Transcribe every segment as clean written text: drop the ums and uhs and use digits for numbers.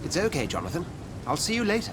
It's okay, Jonathan. I'll see you later.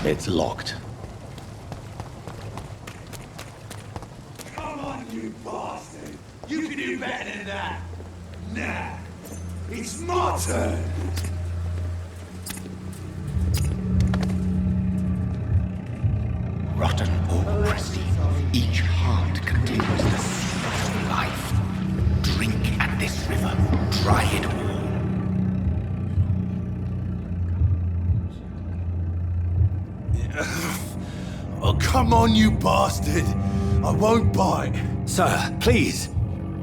It's locked. Come on, you bastard! You can do better than that! Nah! It's my turn! Rotten or crusty, each heart contains the seed of life. Drink at this river, dry it all. Oh, come on, you bastard! I won't bite! Sir, please.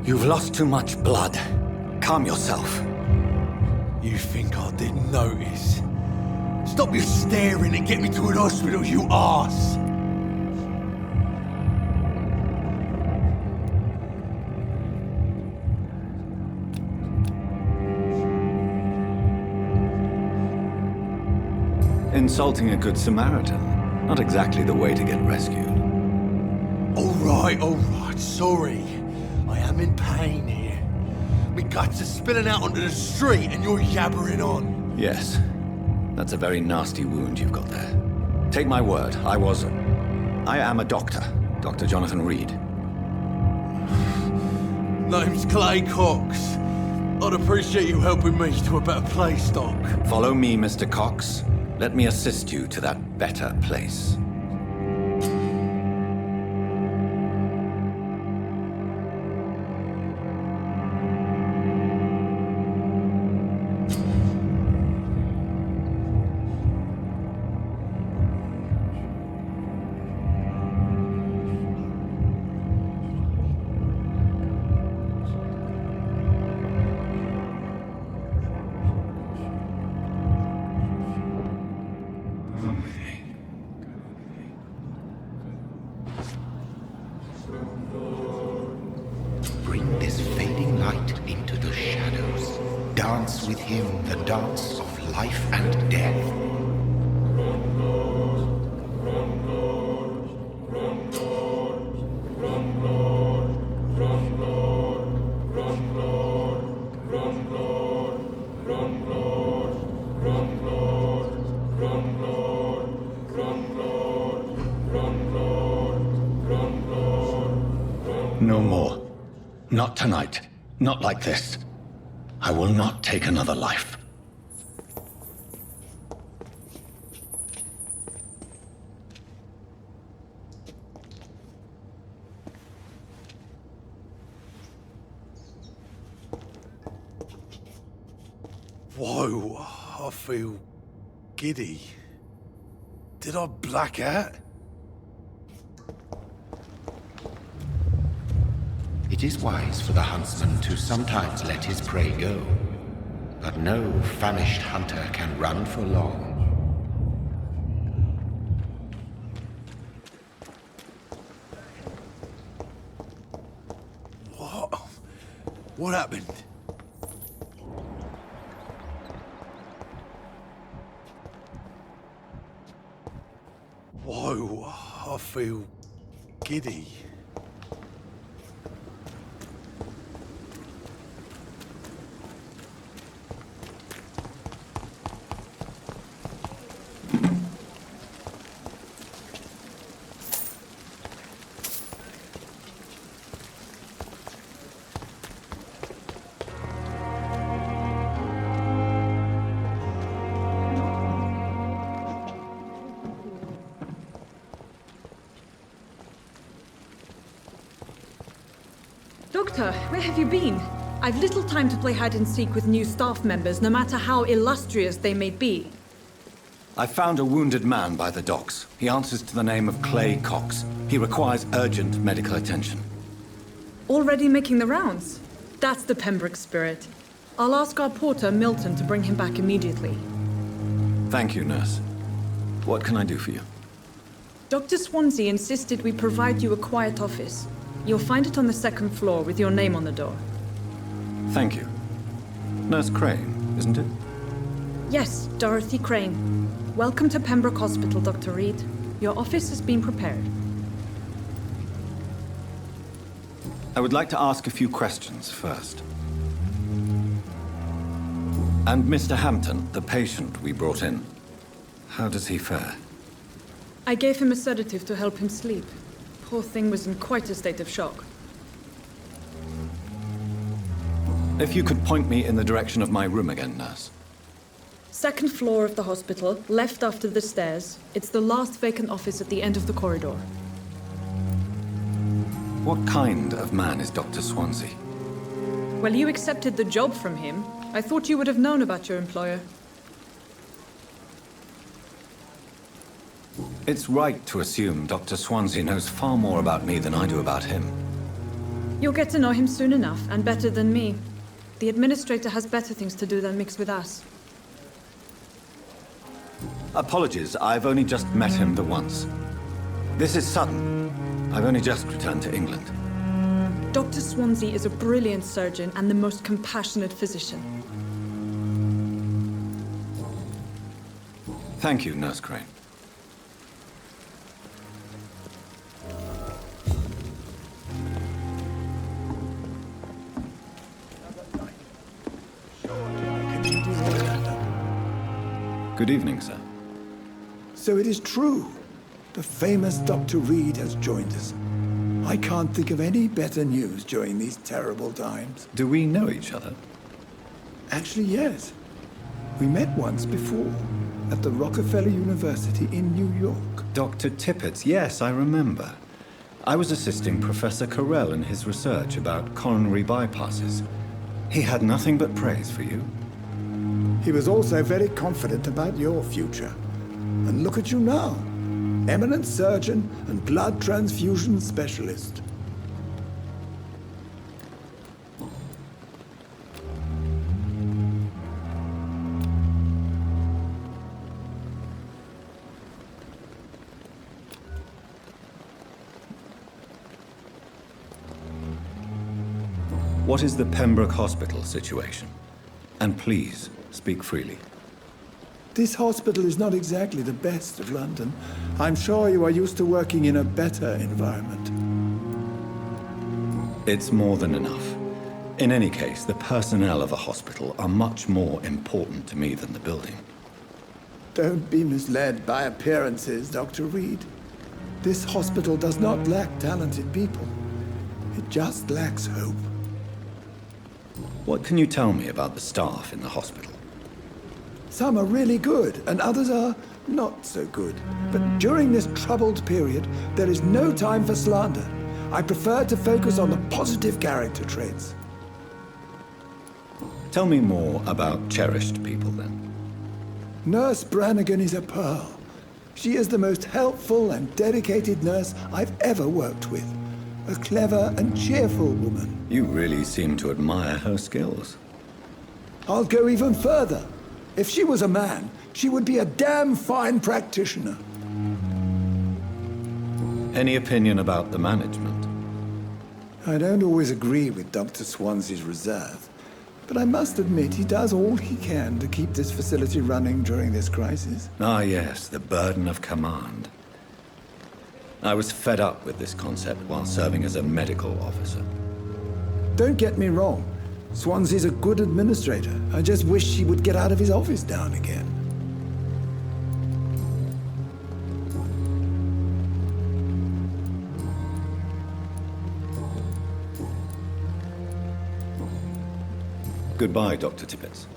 You've lost too much blood. Calm yourself. You think I didn't notice? Stop your staring and get me to an hospital, you arse! Insulting a good Samaritan. Not exactly the way to get rescued. Alright, sorry. I am in pain here. My guts are spilling out onto the street and you're yabbering on. Yes. That's a very nasty wound you've got there. Take my word, I am a doctor. Dr. Jonathan Reed. Name's Clay Cox. I'd appreciate you helping me to a better place, Doc. Follow me, Mr. Cox. Let me assist you to that better place. Bring this fading light into the shadows. Dance with him the dance of life and death. No more. Not tonight. Not like this. I will not take another life. Whoa, I feel giddy. Did I black out? It is wise for the huntsman to sometimes let his prey go, but no famished hunter can run for long. What? What happened? Whoa, I feel giddy. Doctor, where have you been? I've little time to play hide and seek with new staff members, no matter how illustrious they may be. I found a wounded man by the docks. He answers to the name of Clay Cox. He requires urgent medical attention. Already making the rounds? That's the Pembroke spirit. I'll ask our porter, Milton, to bring him back immediately. Thank you, nurse. What can I do for you? Dr. Swansea insisted we provide you a quiet office. You'll find it on the second floor with your name on the door. Thank you. Nurse Crane, isn't it? Yes, Dorothy Crane. Welcome to Pembroke Hospital, Dr. Reed. Your office has been prepared. I would like to ask a few questions first. And Mr. Hampton, the patient we brought in, how does he fare? I gave him a sedative to help him sleep. Poor thing was in quite a state of shock. If you could point me in the direction of my room again, nurse. Second floor of the hospital, left after the stairs. It's the last vacant office at the end of the corridor. What kind of man is Dr. Swansea? Well, you accepted the job from him. I thought you would have known about your employer. It's right to assume Dr. Swansea knows far more about me than I do about him. You'll get to know him soon enough, and better than me. The administrator has better things to do than mix with us. Apologies, I've only just met him the once. This is sudden. I've only just returned to England. Dr. Swansea is a brilliant surgeon and the most compassionate physician. Thank you, Nurse Crane. Good evening, sir. So it is true. The famous Dr. Reed has joined us. I can't think of any better news during these terrible times. Do we know each other? Actually, yes. We met once before, at the Rockefeller University in New York. Dr. Tippett's, yes, I remember. I was assisting Professor Carell in his research about coronary bypasses. He had nothing but praise for you. He was also very confident about your future. And look at you now. Eminent surgeon and blood transfusion specialist. What is the Pembroke Hospital situation? And please, speak freely. This hospital is not exactly the best of London. I'm sure you are used to working in a better environment. It's more than enough. In any case, the personnel of a hospital are much more important to me than the building. Don't be misled by appearances, Dr. Reed. This hospital does not lack talented people. It just lacks hope. What can you tell me about the staff in the hospital? Some are really good, and others are not so good. But during this troubled period, there is no time for slander. I prefer to focus on the positive character traits. Tell me more about cherished people, then. Nurse Brannigan is a pearl. She is the most helpful and dedicated nurse I've ever worked with. A clever and cheerful woman. You really seem to admire her skills. I'll go even further. If she was a man, she would be a damn fine practitioner. Any opinion about the management? I don't always agree with Dr. Swansea's reserve, but I must admit he does all he can to keep this facility running during this crisis. Ah, yes, the burden of command. I was fed up with this concept while serving as a medical officer. Don't get me wrong. Swansea's a good administrator. I just wish he would get out of his office now and again. Goodbye, Dr. Tippett.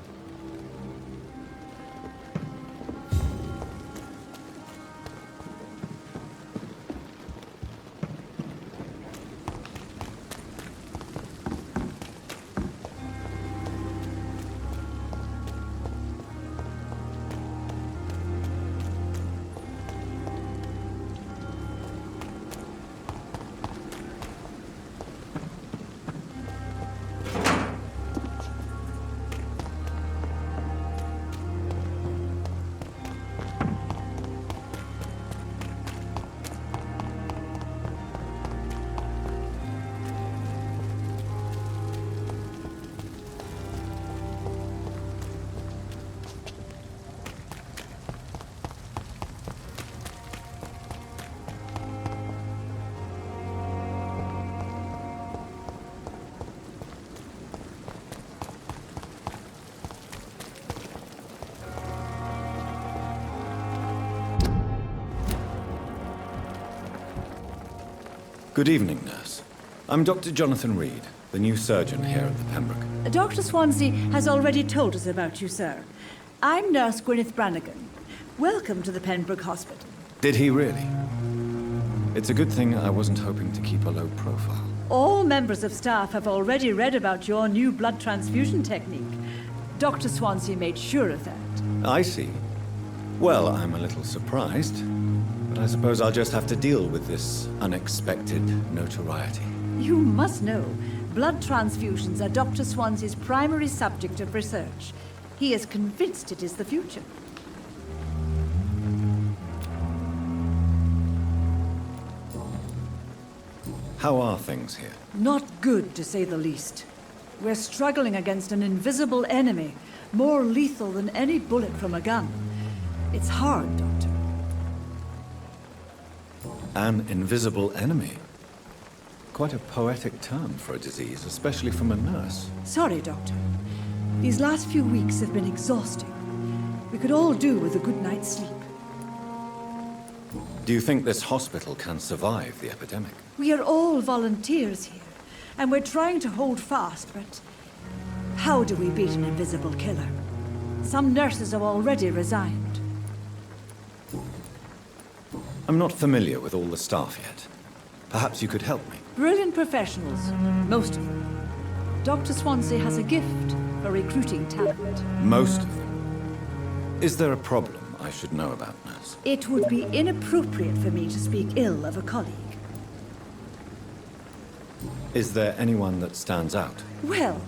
Good evening, nurse. I'm Dr. Jonathan Reed, the new surgeon here at the Pembroke. Dr. Swansea has already told us about you, sir. I'm Nurse Gwyneth Brannigan. Welcome to the Pembroke Hospital. Did he really? It's a good thing I wasn't hoping to keep a low profile. All members of staff have already read about your new blood transfusion technique. Dr. Swansea made sure of that. I see. Well, I'm a little surprised, but I suppose I'll just have to deal with this unexpected notoriety. You must know, blood transfusions are Dr. Swansea's primary subject of research. He is convinced it is the future. How are things here? Not good, to say the least. We're struggling against an invisible enemy, more lethal than any bullet from a gun. It's hard, Doctor. An invisible enemy? Quite a poetic term for a disease, especially from a nurse. Sorry, Doctor. These last few weeks have been exhausting. We could all do with a good night's sleep. Do you think this hospital can survive the epidemic? We are all volunteers here, and we're trying to hold fast, but how do we beat an invisible killer? Some nurses have already resigned. I'm not familiar with all the staff yet. Perhaps you could help me. Brilliant professionals, most of them. Dr. Swansea has a gift for recruiting talent. Most of them. Is there a problem I should know about, nurse? It would be inappropriate for me to speak ill of a colleague. Is there anyone that stands out? Well,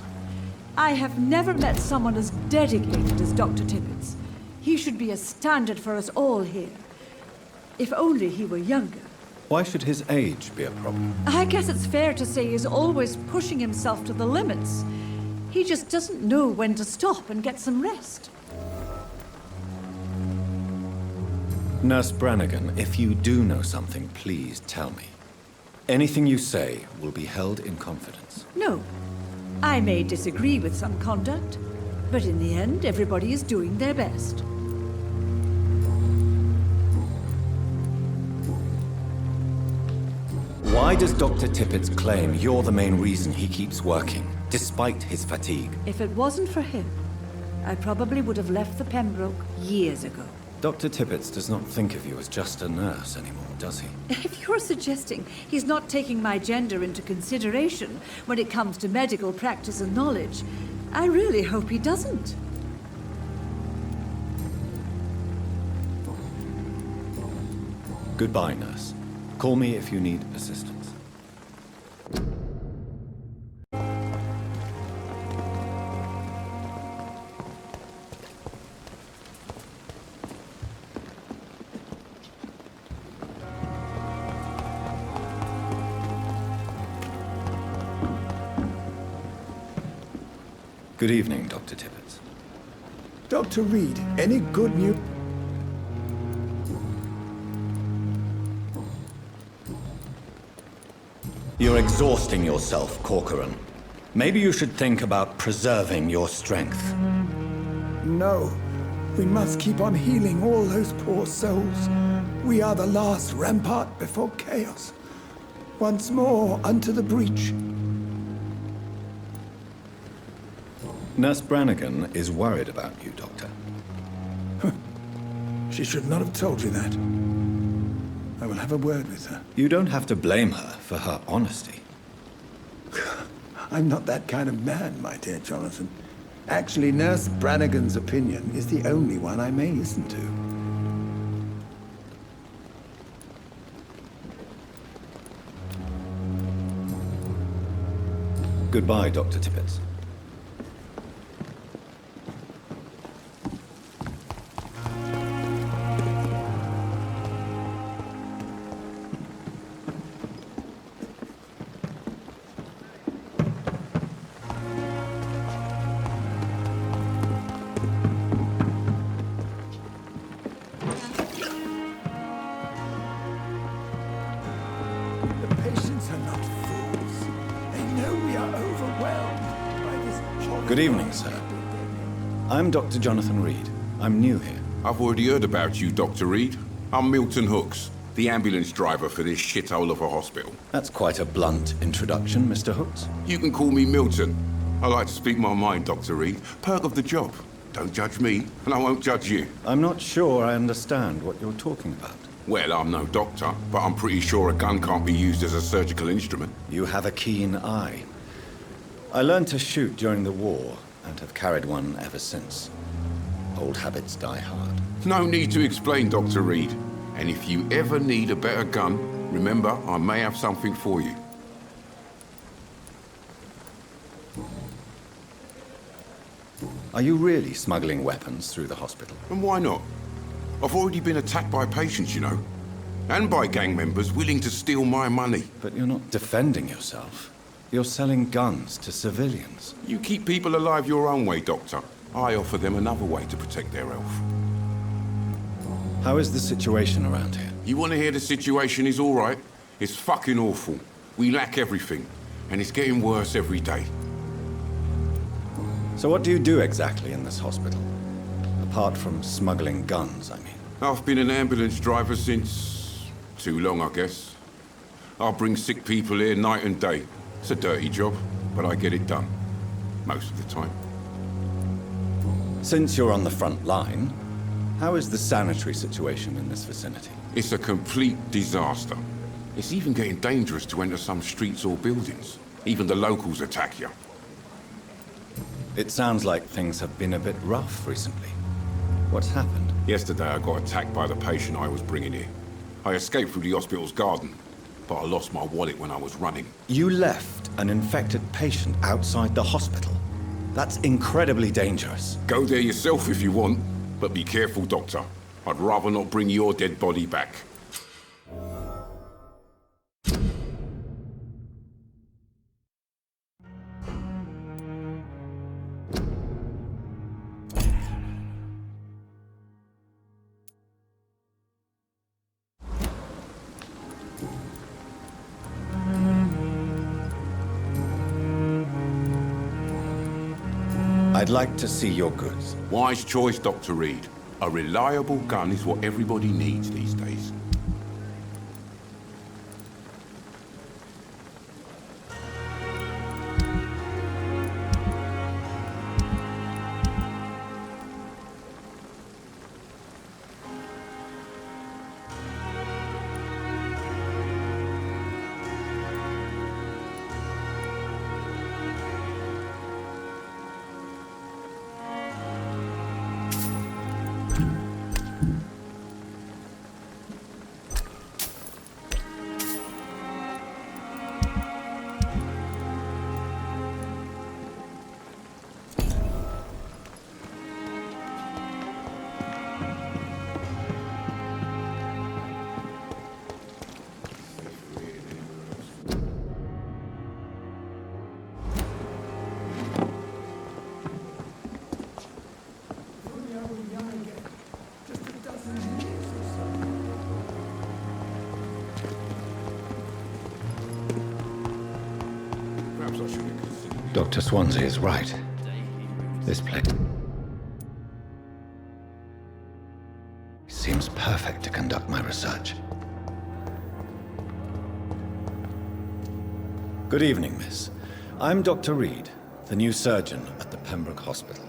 I have never met someone as dedicated as Dr. Tippett. He should be a standard for us all here. If only he were younger. Why should his age be a problem? I guess it's fair to say he's always pushing himself to the limits. He just doesn't know when to stop and get some rest. Nurse Brannigan, if you do know something, please tell me. Anything you say will be held in confidence. No. I may disagree with some conduct, but in the end, everybody is doing their best. Why does Dr. Tippett claim you're the main reason he keeps working, despite his fatigue? If it wasn't for him, I probably would have left the Pembroke years ago. Dr. Tippett does not think of you as just a nurse anymore, does he? If you're suggesting he's not taking my gender into consideration when it comes to medical practice and knowledge, I really hope he doesn't. Goodbye, nurse. Call me if you need assistance. Good evening, Dr. Tippett. Dr. Reed, any good news? You're exhausting yourself, Corcoran. Maybe you should think about preserving your strength. No. We must keep on healing all those poor souls. We are the last rampart before chaos. Once more unto the breach. Nurse Brannigan is worried about you, Doctor. She should not have told you that. I will have a word with her. You don't have to blame her for her honesty. I'm not that kind of man, my dear Jonathan. Actually, Nurse Brannigan's opinion is the only one I may listen to. Goodbye, Dr. Tippett. The patients are not fools. They know we are overwhelmed by this horrible... Good evening, sir. I'm Dr. Jonathan Reed. I'm new here. I've already heard about you, Dr. Reed. I'm Milton Hooks. The ambulance driver for this shithole of a hospital. That's quite a blunt introduction, Mr. Hooks. You can call me Milton. I like to speak my mind, Dr. Reed. Perk of the job. Don't judge me, and I won't judge you. I'm not sure I understand what you're talking about. Well, I'm no doctor, but I'm pretty sure a gun can't be used as a surgical instrument. You have a keen eye. I learned to shoot during the war, and have carried one ever since. Old habits die hard. No need to explain, Dr. Reed. And if you ever need a better gun, remember, I may have something for you. Are you really smuggling weapons through the hospital? And why not? I've already been attacked by patients, you know. And by gang members willing to steal my money. But you're not defending yourself. You're selling guns to civilians. You keep people alive your own way, Doctor. I offer them another way to protect their health. How is the situation around here? You want to hear the situation is all right? It's fucking awful. We lack everything. And it's getting worse every day. So what do you do exactly in this hospital? Apart from smuggling guns, I mean. I've been an ambulance driver since... too long, I guess. I bring sick people here night and day. It's a dirty job, but I get it done. Most of the time. Since you're on the front line, how is the sanitary situation in this vicinity? It's a complete disaster. It's even getting dangerous to enter some streets or buildings. Even the locals attack you. It sounds like things have been a bit rough recently. What's happened? Yesterday I got attacked by the patient I was bringing here. I escaped through the hospital's garden, but I lost my wallet when I was running. You left an infected patient outside the hospital? That's incredibly dangerous. Go there yourself if you want. But be careful, Doctor. I'd rather not bring your dead body back. I'd like to see your goods. Wise choice, Dr. Reed. A reliable gun is what everybody needs these days. Dr. Swansea is right. This place seems perfect to conduct my research. Good evening, miss. I'm Dr. Reed, the new surgeon at the Pembroke Hospital.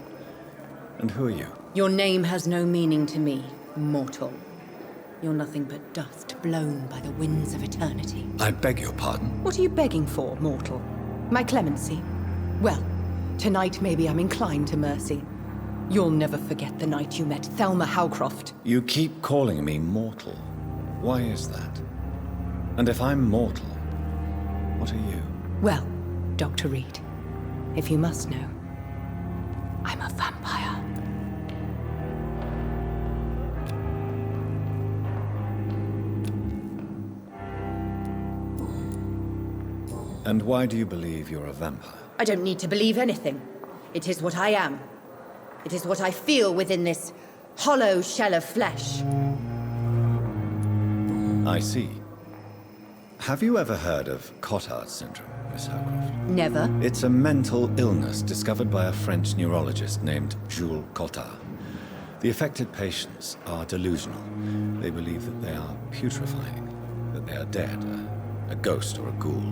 And who are you? Your name has no meaning to me, mortal. You're nothing but dust blown by the winds of eternity. I beg your pardon? What are you begging for, mortal? My clemency? Well, tonight maybe I'm inclined to mercy. You'll never forget the night you met Thelma Howcroft. You keep calling me mortal. Why is that? And if I'm mortal, what are you? Well, Dr. Reed, if you must know, I'm a vampire. And why do you believe you're a vampire? I don't need to believe anything. It is what I am. It is what I feel within this hollow shell of flesh. I see. Have you ever heard of Cotard syndrome, Miss Howcroft? Never. It's a mental illness discovered by a French neurologist named Jules Cotard. The affected patients are delusional. They believe that they are putrefying, that they are dead, a ghost or a ghoul,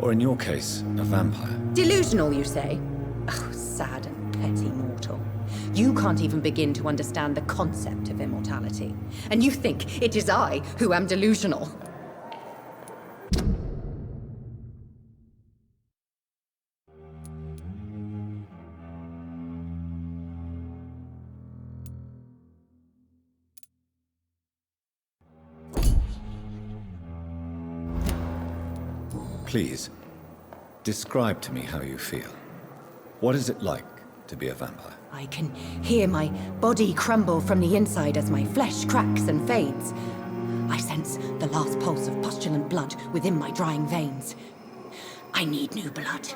or in your case, a vampire. Delusional, you say? Oh, sad and petty mortal. You can't even begin to understand the concept of immortality. And you think it is I who am delusional. Please, describe to me how you feel. What is it like to be a vampire? I can hear my body crumble from the inside as my flesh cracks and fades. I sense the last pulse of postulant blood within my drying veins. I need new blood.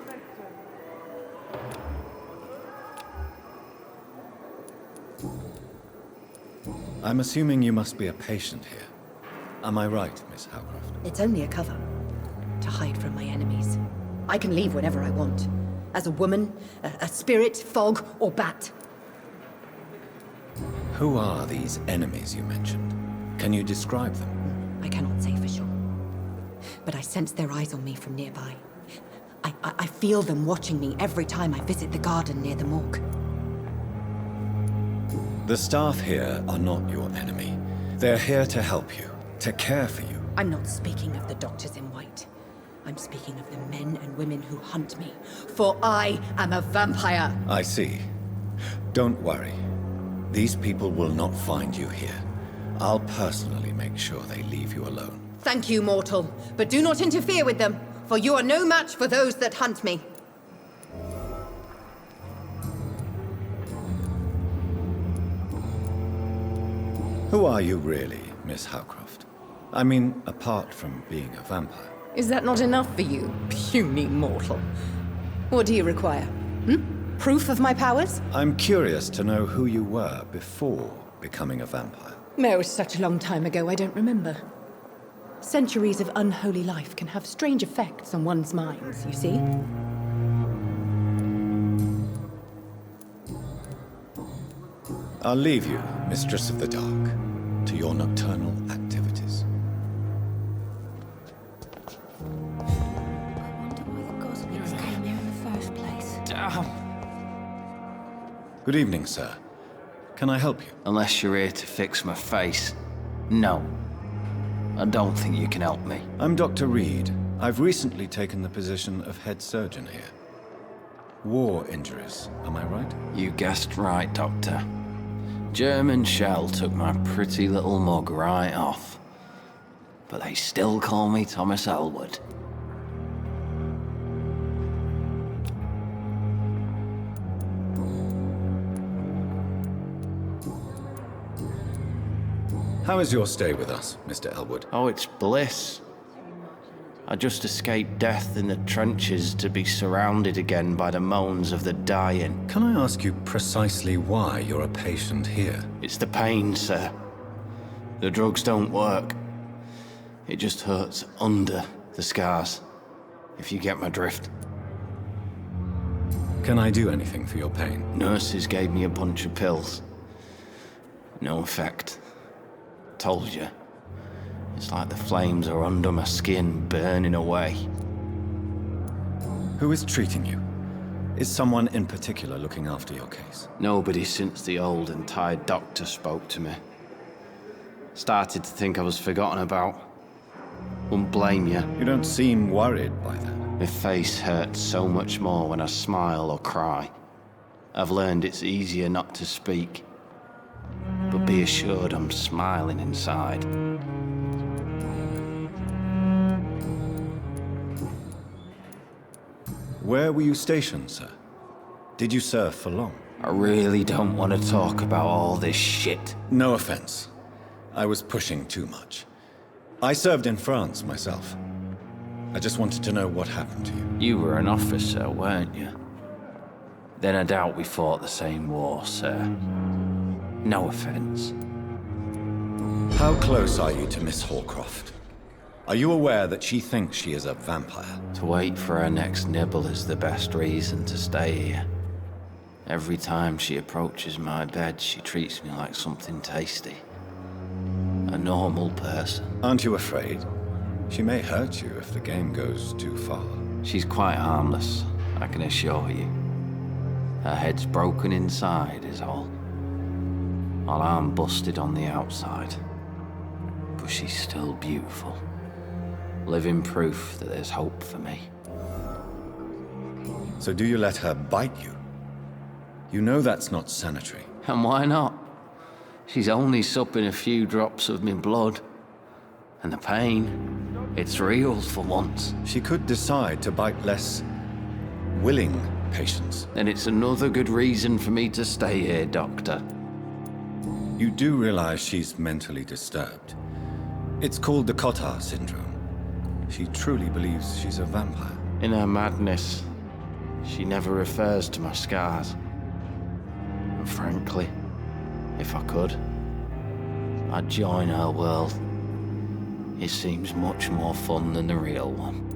I'm assuming you must be a patient here. Am I right, Miss Howcroft? It's only a cover. To hide from my enemies. I can leave whenever I want. As a woman, a spirit, fog, or bat. Who are these enemies you mentioned? Can you describe them? I cannot say for sure. But I sense their eyes on me from nearby. I feel them watching me every time I visit the garden near the morgue. The staff here are not your enemy. They're here to help you, to care for you. I'm not speaking of the doctors in white. I'm speaking of the men and women who hunt me, for I am a vampire! I see. Don't worry. These people will not find you here. I'll personally make sure they leave you alone. Thank you, mortal, but do not interfere with them, for you are no match for those that hunt me. Who are you really, Miss Howcroft? I mean, apart from being a vampire. Is that not enough for you, puny mortal? What do you require? Proof of my powers? I'm curious to know who you were before becoming a vampire. It was such a long time ago, I don't remember. Centuries of unholy life can have strange effects on one's minds, you see? I'll leave you, Mistress of the Dark, to your nocturnal activities. Good evening, sir. Can I help you? Unless you're here to fix my face. No. I don't think you can help me. I'm Dr. Reed. I've recently taken the position of head surgeon here. War injuries, am I right? You guessed right, Doctor. German shell took my pretty little mug right off. But they still call me Thomas Elwood. How is your stay with us, Mr. Elwood? Oh, it's bliss. I just escaped death in the trenches to be surrounded again by the moans of the dying. Can I ask you precisely why you're a patient here? It's the pain, sir. The drugs don't work. It just hurts under the scars, if you get my drift. Can I do anything for your pain? Nurses gave me a bunch of pills. No effect. Told you. It's like the flames are under my skin, burning away. Who is treating you? Is someone in particular looking after your case? Nobody since the old and tired doctor spoke to me. Started to think I was forgotten about. Wouldn't blame you. You don't seem worried by that. My face hurts so much more when I smile or cry. I've learned it's easier not to speak. But be assured I'm smiling inside. Where were you stationed, sir? Did you serve for long? I really don't want to talk about all this shit. No offense. I was pushing too much. I served in France myself. I just wanted to know what happened to you. You were an officer, weren't you? Then I doubt we fought the same war, sir. No offense. How close are you to Miss Hallcroft? Are you aware that she thinks she is a vampire? To wait for her next nibble is the best reason to stay here. Every time she approaches my bed, she treats me like something tasty. A normal person. Aren't you afraid? She may hurt you if the game goes too far. She's quite harmless, I can assure you. Her head's broken inside is all. While I'm busted on the outside. But she's still beautiful. Living proof that there's hope for me. So do you let her bite you? You know that's not sanitary. And why not? She's only supping a few drops of me blood. And the pain, it's real for once. She could decide to bite less willing patients. Then it's another good reason for me to stay here, Doctor. You do realize she's mentally disturbed. It's called the Cotard syndrome. She truly believes she's a vampire. In her madness, she never refers to my scars. And frankly, if I could, I'd join her world. It seems much more fun than the real one.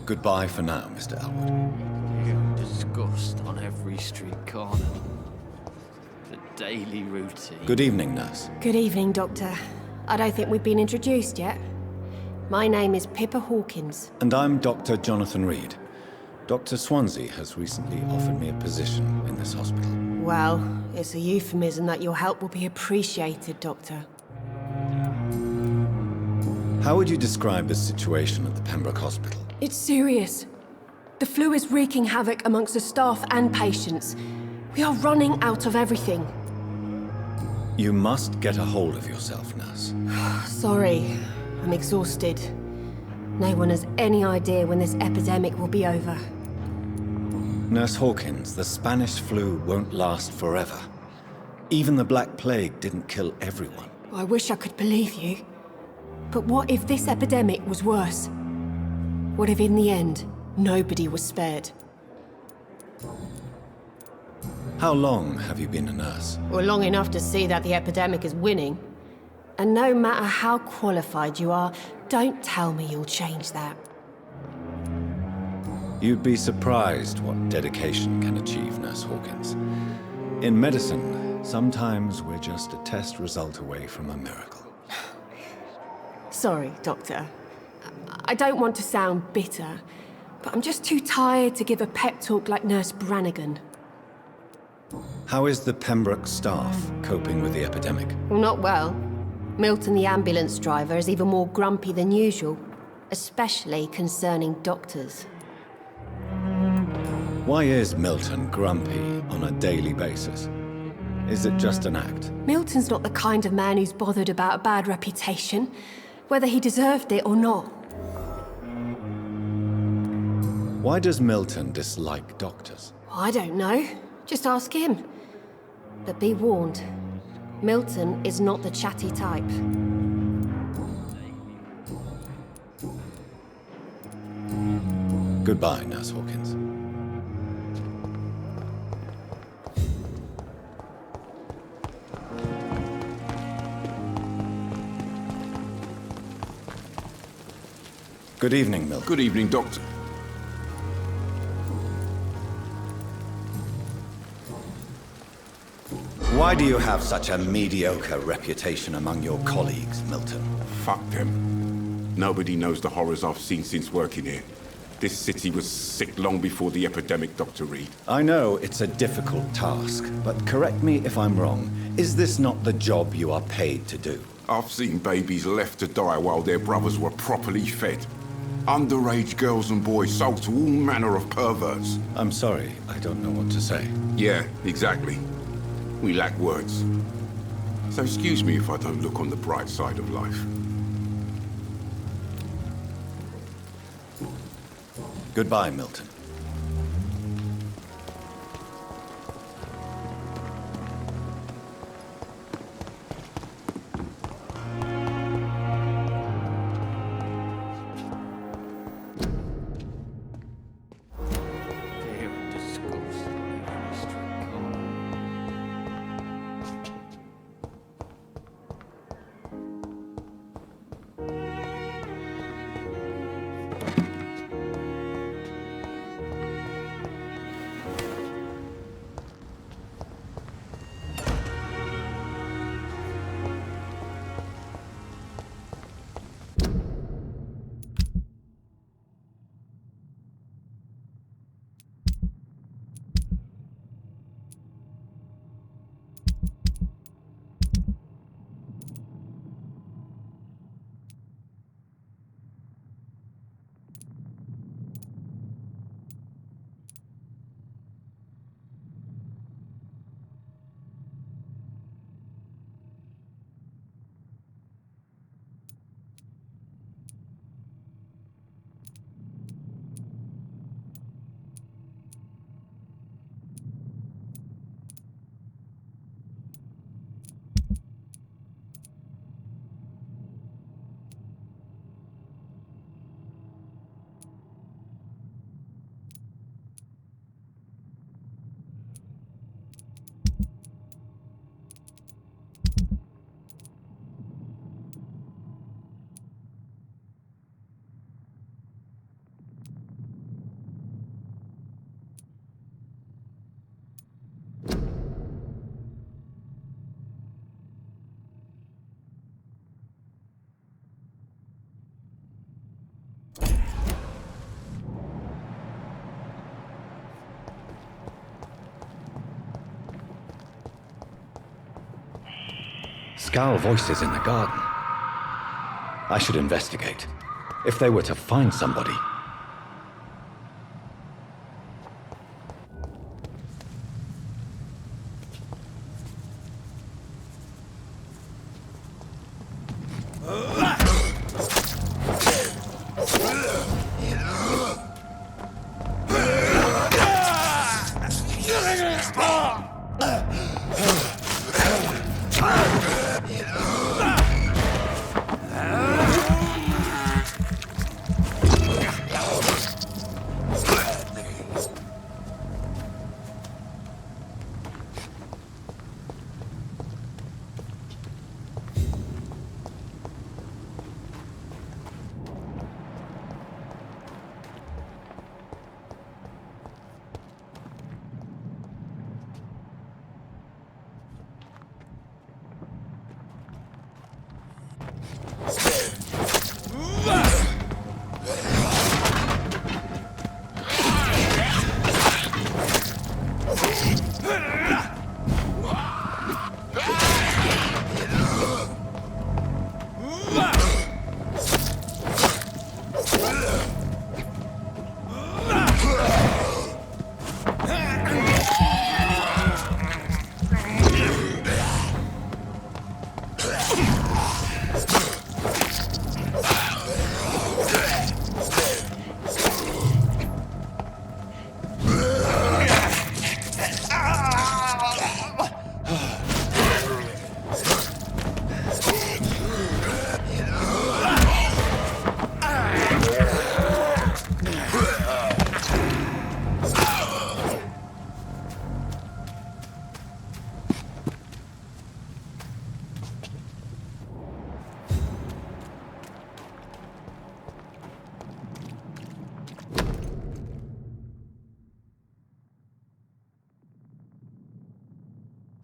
Goodbye for now, Mr. Elwood. Disgust on every street corner. The daily routine. Good evening, nurse. Good evening, Doctor. I don't think we've been introduced yet. My name is Pippa Hawkins. And I'm Dr. Jonathan Reed. Dr. Swansea has recently offered me a position in this hospital. Well, it's a euphemism that your help will be appreciated, Doctor. How would you describe the situation at the Pembroke Hospital? It's serious. The flu is wreaking havoc amongst the staff and patients. We are running out of everything. You must get a hold of yourself, nurse. Sorry, I'm exhausted. No one has any idea when this epidemic will be over. Nurse Hawkins, the Spanish flu won't last forever. Even the Black Plague didn't kill everyone. I wish I could believe you. But what if this epidemic was worse? What if in the end, nobody was spared? How long have you been a nurse? Well, long enough to see that the epidemic is winning. And no matter how qualified you are, don't tell me you'll change that. You'd be surprised what dedication can achieve, Nurse Hawkins. In medicine, sometimes we're just a test result away from a miracle. Sorry, Doctor. I don't want to sound bitter, but I'm just too tired to give a pep talk like Nurse Brannigan. How is the Pembroke staff coping with the epidemic? Well, not well. Milton, the ambulance driver, is even more grumpy than usual, especially concerning doctors. Why is Milton grumpy on a daily basis? Is it just an act? Milton's not the kind of man who's bothered about a bad reputation, whether he deserved it or not. Why does Milton dislike doctors? I don't know. Just ask him. But be warned, Milton is not the chatty type. Goodbye, Nurse Hawkins. Good evening, Milton. Good evening, Doctor. Why do you have such a mediocre reputation among your colleagues, Milton? Fuck them. Nobody knows the horrors I've seen since working here. This city was sick long before the epidemic, Dr. Reed. I know it's a difficult task, but correct me if I'm wrong. Is this not the job you are paid to do? I've seen babies left to die while their brothers were properly fed. Underage girls and boys sold to all manner of perverts. I'm sorry, I don't know what to say. Yeah, exactly. We lack words. So excuse me if I don't look on the bright side of life. Goodbye, Milton. Skull voices in the garden. I should investigate. If they were to find somebody.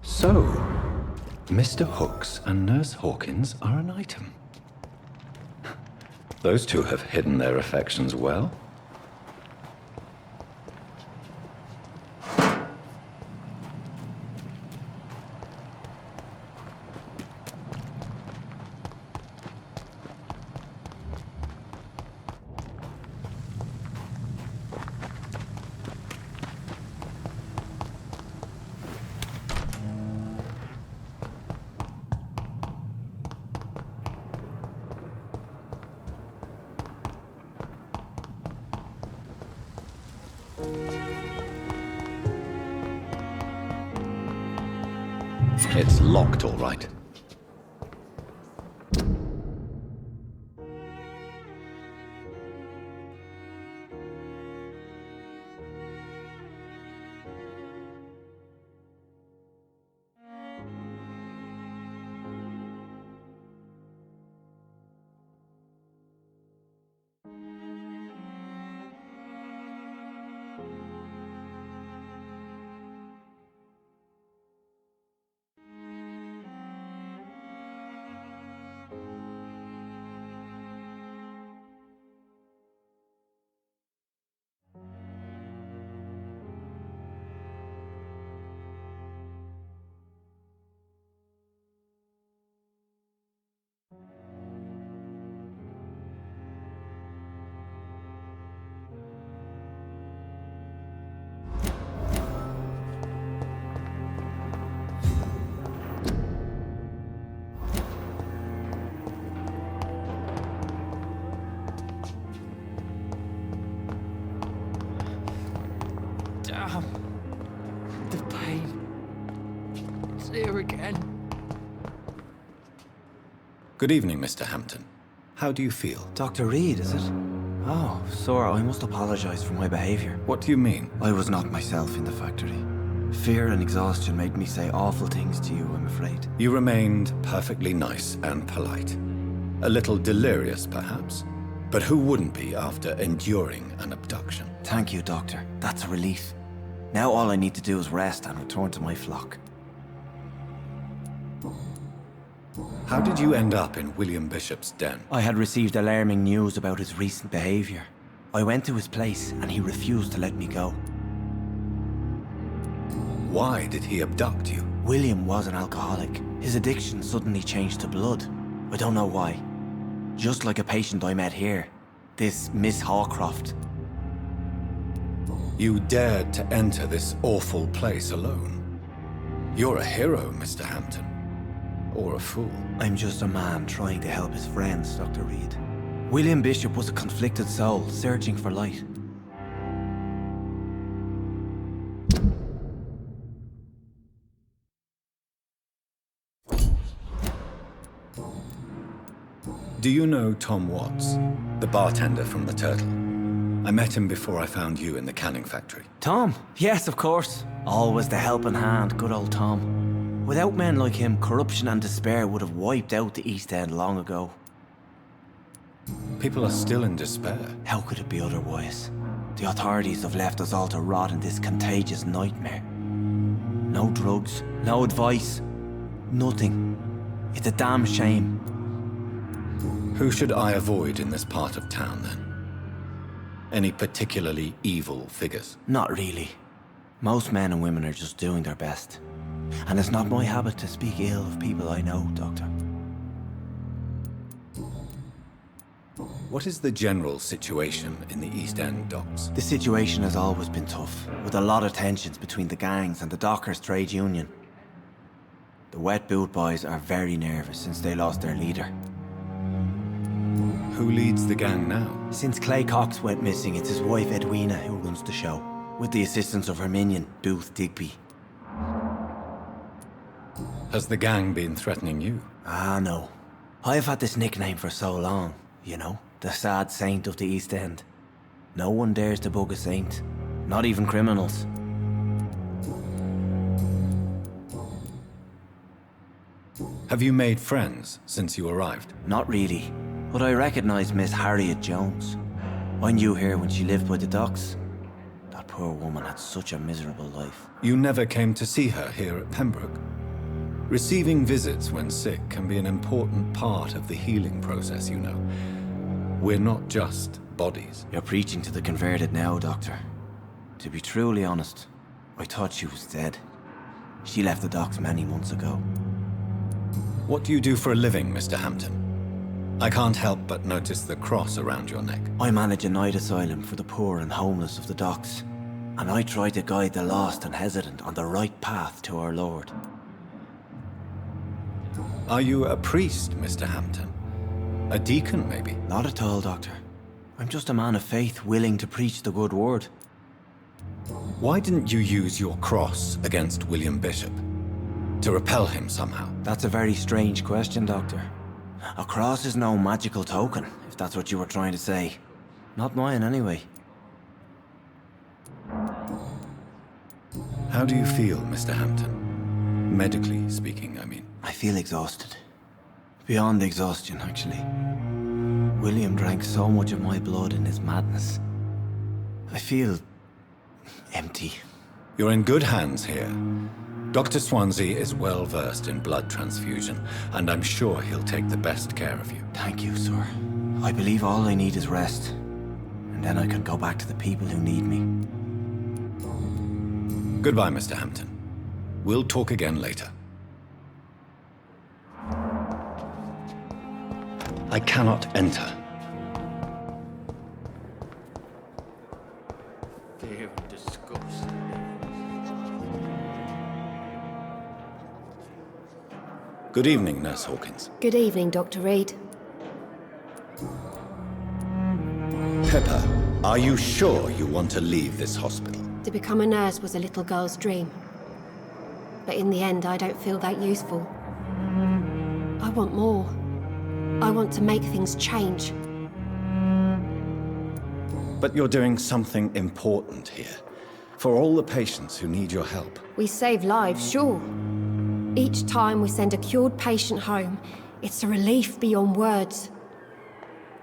So, Mr. Hooks and Nurse Hawkins are an item. Those two have hidden their affections well. It's locked, all right. The pain. It's here again. Good evening, Mr. Hampton. How do you feel? Dr. Reed, is it? Oh, Sora, I must apologize for my behavior. What do you mean? I was not myself in the factory. Fear and exhaustion made me say awful things to you, I'm afraid. You remained perfectly nice and polite. A little delirious, perhaps. But who wouldn't be after enduring an abduction? Thank you, Doctor. That's a relief. Now all I need to do is rest and return to my flock. How did you end up in William Bishop's den? I had received alarming news about his recent behavior. I went to his place and he refused to let me go. Why did he abduct you? William was an alcoholic. His addiction suddenly changed to blood. I don't know why. Just like a patient I met here. This Miss Hawcroft. You dared to enter this awful place alone. You're a hero, Mr. Hampton. Or a fool. I'm just a man trying to help his friends, Dr. Reed. William Bishop was a conflicted soul, searching for light. Do you know Tom Watts, the bartender from the Turtle? I met him before I found you in the canning factory. Tom? Yes, of course. Always the helping hand, good old Tom. Without men like him, corruption and despair would have wiped out the East End long ago. People are still in despair. How could it be otherwise? The authorities have left us all to rot in this contagious nightmare. No drugs, no advice, nothing. It's a damn shame. Who should I avoid in this part of town, then? Any particularly evil figures? Not really. Most men and women are just doing their best. And it's not my habit to speak ill of people I know, Doctor. What is the general situation in the East End docks? The situation has always been tough, with a lot of tensions between the gangs and the dockers' trade union. The wet boot boys are very nervous since they lost their leader. Who leads the gang now? Since Clay Cox went missing, it's his wife Edwina who runs the show, with the assistance of her minion, Booth Digby. Has the gang been threatening you? Ah, no. I've had this nickname for so long, you know, the sad saint of the East End. No one dares to bug a saint, not even criminals. Have you made friends since you arrived? Not really, but I recognize Miss Harriet Jones. I knew her when she lived by the docks. That poor woman had such a miserable life. You never came to see her here at Pembroke? Receiving visits when sick can be an important part of the healing process, you know. We're not just bodies. You're preaching to the converted now, Doctor. To be truly honest, I thought she was dead. She left the docks many months ago. What do you do for a living, Mr. Hampton? I can't help but notice the cross around your neck. I manage a night asylum for the poor and homeless of the docks. And I try to guide the lost and hesitant on the right path to our Lord. Are you a priest, Mr. Hampton? A deacon, maybe? Not at all, Doctor. I'm just a man of faith willing to preach the good word. Why didn't you use your cross against William Bishop? To repel him somehow? That's a very strange question, Doctor. A cross is no magical token, if that's what you were trying to say. Not mine, anyway. How do you feel, Mr. Hampton? Medically speaking, I mean. I feel exhausted. Beyond exhaustion, actually. William drank so much of my blood in his madness. I feel empty. You're in good hands here. Dr. Swansea is well versed in blood transfusion, and I'm sure he'll take the best care of you. Thank you, sir. I believe all I need is rest, and then I can go back to the people who need me. Goodbye, Mr. Hampton. We'll talk again later. I cannot enter. They're disgusting. Good evening, Nurse Hawkins. Good evening, Dr. Reed. Pepper, are you sure you want to leave this hospital? To become a nurse was a little girl's dream. But in the end, I don't feel that useful. I want more. I want to make things change. But you're doing something important here. For all the patients who need your help. We save lives, sure. Each time we send a cured patient home, it's a relief beyond words.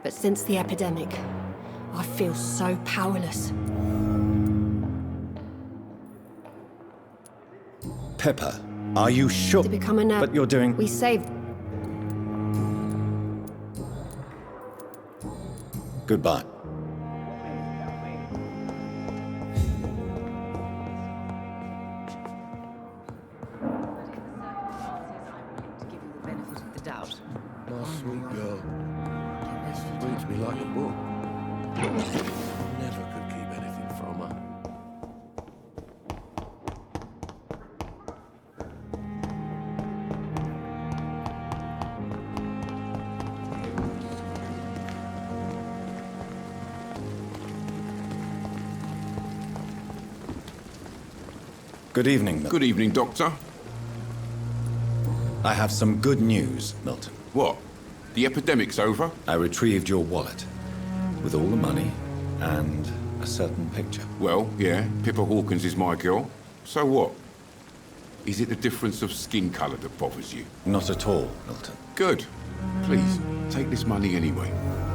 But since the epidemic, I feel so powerless. Pepper, are you sure? To become a nurse, but you're doing... We saved... Goodbye. Oh, sweet girl. Reads me like a book. Never could keep anything from her. Good evening, Milton. Good evening, Doctor. I have some good news, Milton. What? The epidemic's over? I retrieved your wallet, with all the money and a certain picture. Well, yeah, Pippa Hawkins is my girl. So what? Is it the difference of skin colour that bothers you? Not at all, Milton. Good. Please, take this money anyway.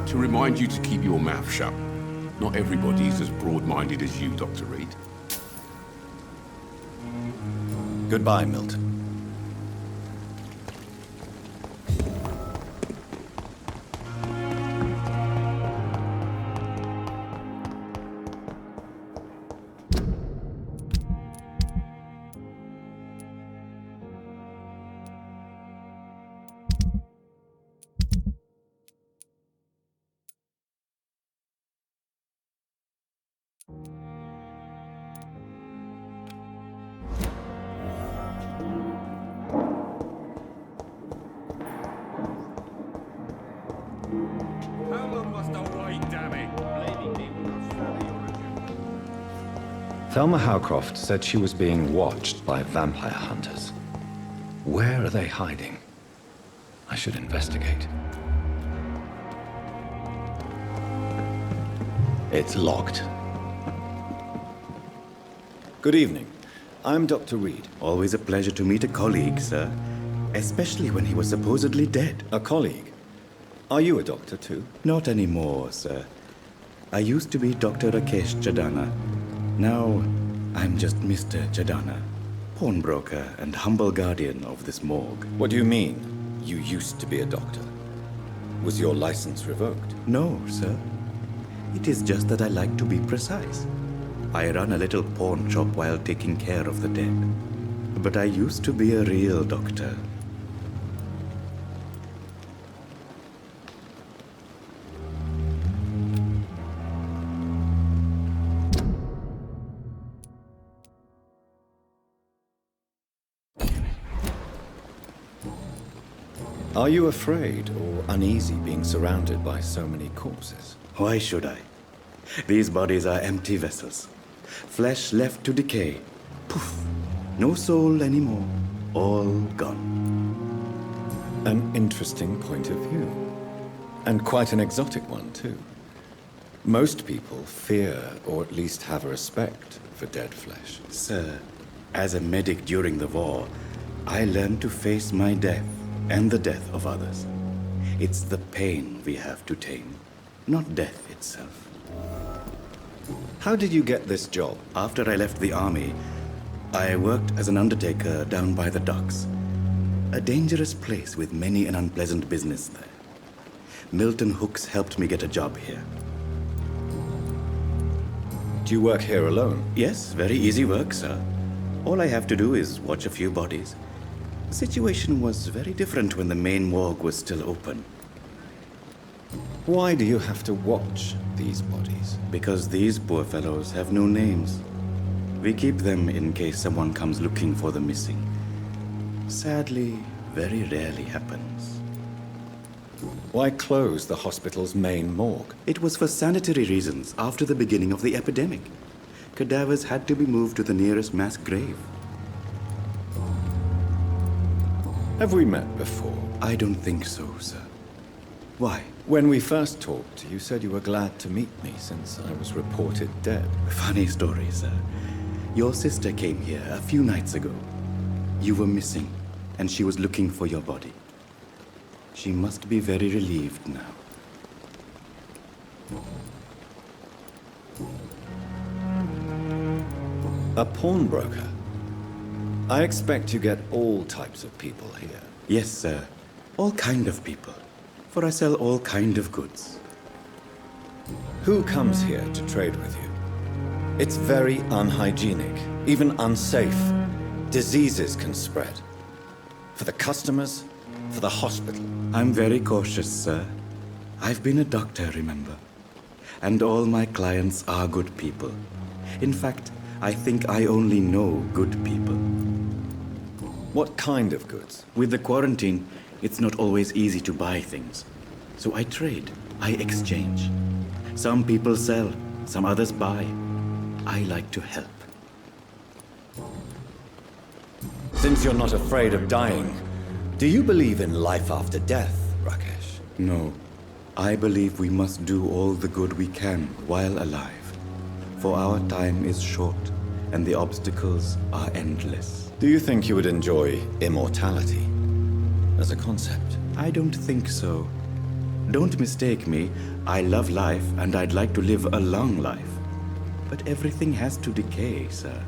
To remind you to keep your mouth shut. Not everybody's as broad-minded as you, Dr. Reed. Goodbye, Milton. Thelma Howcroft said she was being watched by vampire hunters. Where are they hiding? I should investigate. It's locked. Good evening. I'm Dr. Reed. Always a pleasure to meet a colleague, sir. Especially when he was supposedly dead. A colleague? Are you a doctor too? Not anymore, sir. I used to be Dr. Rakesh Chadana. Now, I'm just Mr. Chadana, pawnbroker and humble guardian of this morgue. What do you mean, you used to be a doctor? Was your license revoked? No, sir. It is just that I like to be precise. I run a little pawn shop while taking care of the dead. But I used to be a real doctor. Are you afraid or uneasy being surrounded by so many corpses? Why should I? These bodies are empty vessels. Flesh left to decay. Poof. No soul anymore. All gone. An interesting point of view. And quite an exotic one, too. Most people fear, or at least have a respect, for dead flesh. Sir, as a medic during the war, I learned to face my death and the death of others. It's the pain we have to tame, not death itself. How did you get this job? After I left the army, I worked as an undertaker down by the docks. A dangerous place with many an unpleasant business there. Milton Hooks helped me get a job here. Do you work here alone? Yes, very easy work, sir. All I have to do is watch a few bodies. The situation was very different when the main morgue was still open. Why do you have to watch these bodies? Because these poor fellows have no names. We keep them in case someone comes looking for the missing. Sadly, very rarely happens. Why close the hospital's main morgue? It was for sanitary reasons after the beginning of the epidemic. Cadavers had to be moved to the nearest mass grave. Have we met before? I don't think so, sir. Why? When we first talked, you said you were glad to meet me since I was reported dead. Funny story, sir. Your sister came here a few nights ago. You were missing, and she was looking for your body. She must be very relieved now. A pawnbroker? I expect you get all types of people here. Yes, sir. All kind of people. For I sell all kind of goods. Who comes here to trade with you? It's very unhygienic, even unsafe. Diseases can spread. For the customers, for the hospital. I'm very cautious, sir. I've been a doctor, remember? And all my clients are good people. In fact, I think I only know good people. What kind of goods? With the quarantine, it's not always easy to buy things. So I trade, I exchange. Some people sell, some others buy. I like to help. Since you're not afraid of dying, do you believe in life after death, Rakesh? No. I believe we must do all the good we can while alive. For our time is short, and the obstacles are endless. Do you think you would enjoy immortality as a concept? I don't think so. Don't mistake me. I love life, and I'd like to live a long life. But everything has to decay, sir.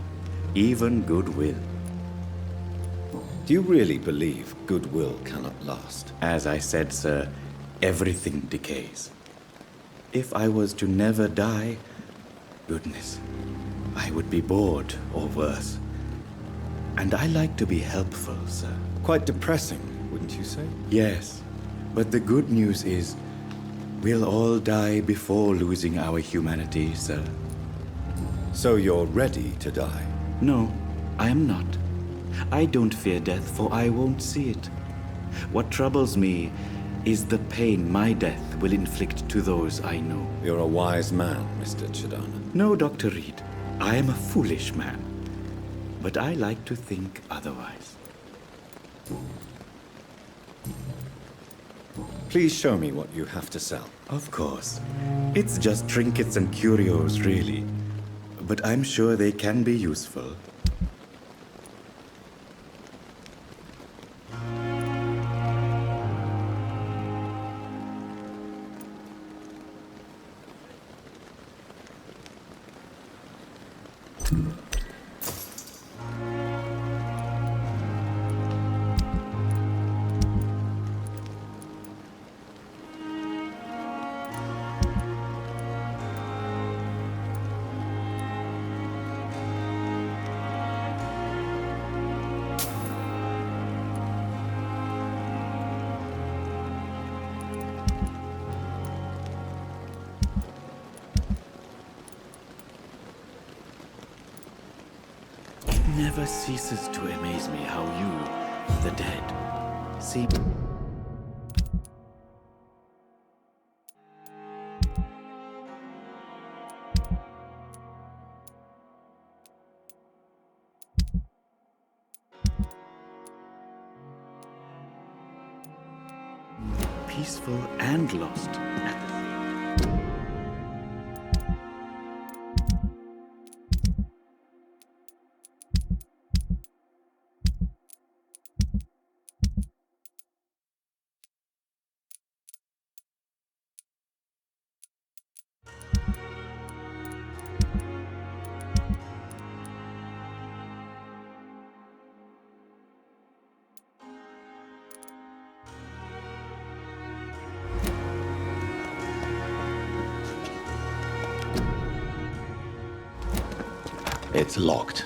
Even goodwill. Do you really believe goodwill cannot last? As I said, sir, everything decays. If I was to never die, goodness, I would be bored or worse. And I like to be helpful, sir. Quite depressing, wouldn't you say? Yes, but the good news is we'll all die before losing our humanity, sir. So you're ready to die? No, I am not. I don't fear death, for I won't see it. What troubles me is the pain my death will inflict to those I know. You're a wise man, Mr. Chidana. No, Dr. Reed. I am a foolish man. But I like to think otherwise. Please show me what you have to sell. Of course. It's just trinkets and curios, really. But I'm sure they can be useful. Never ceases to amaze me how you, the dead, see... peaceful and lost at the same time. It's locked.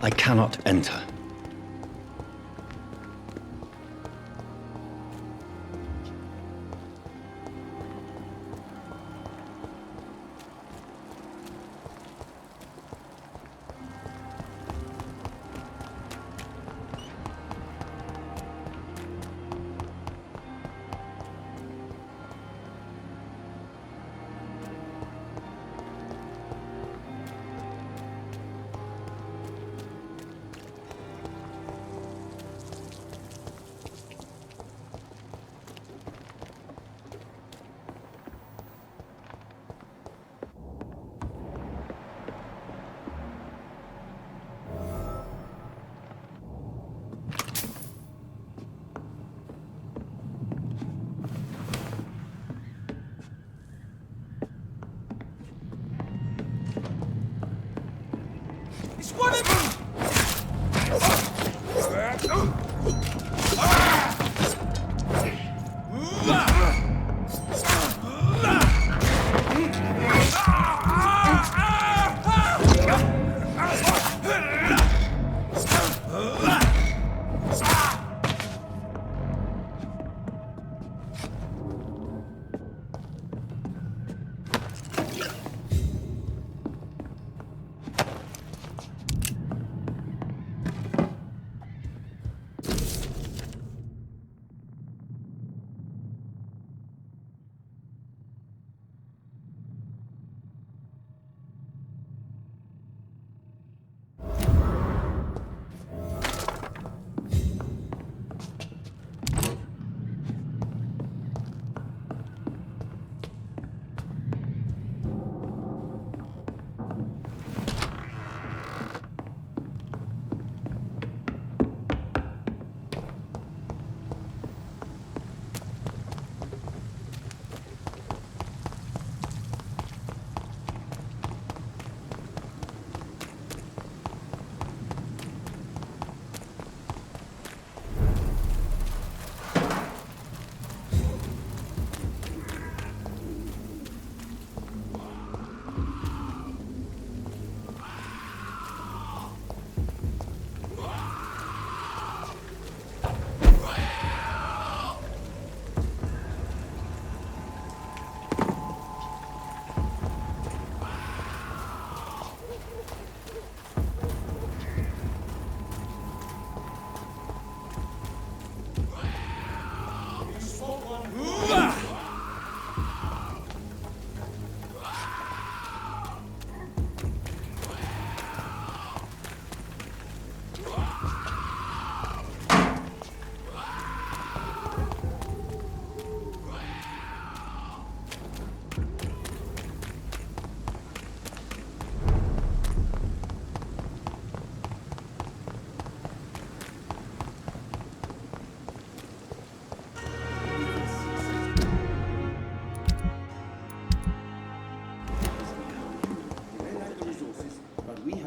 I cannot enter. It's one of them!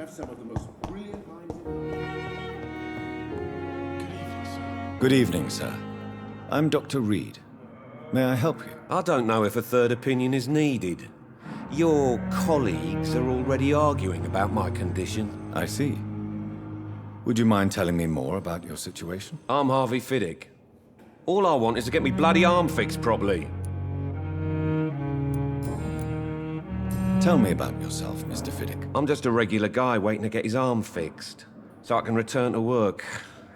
Some of the most brilliant minds in the... Good evening, sir. I'm Dr. Reed. May I help you? I don't know if a third opinion is needed. Your colleagues are already arguing about my condition. I see. Would you mind telling me more about your situation? I'm Harvey Fiddick. All I want is to get me bloody arm fixed properly. Tell me about yourself, Mr. Fiddick. I'm just a regular guy waiting to get his arm fixed, so I can return to work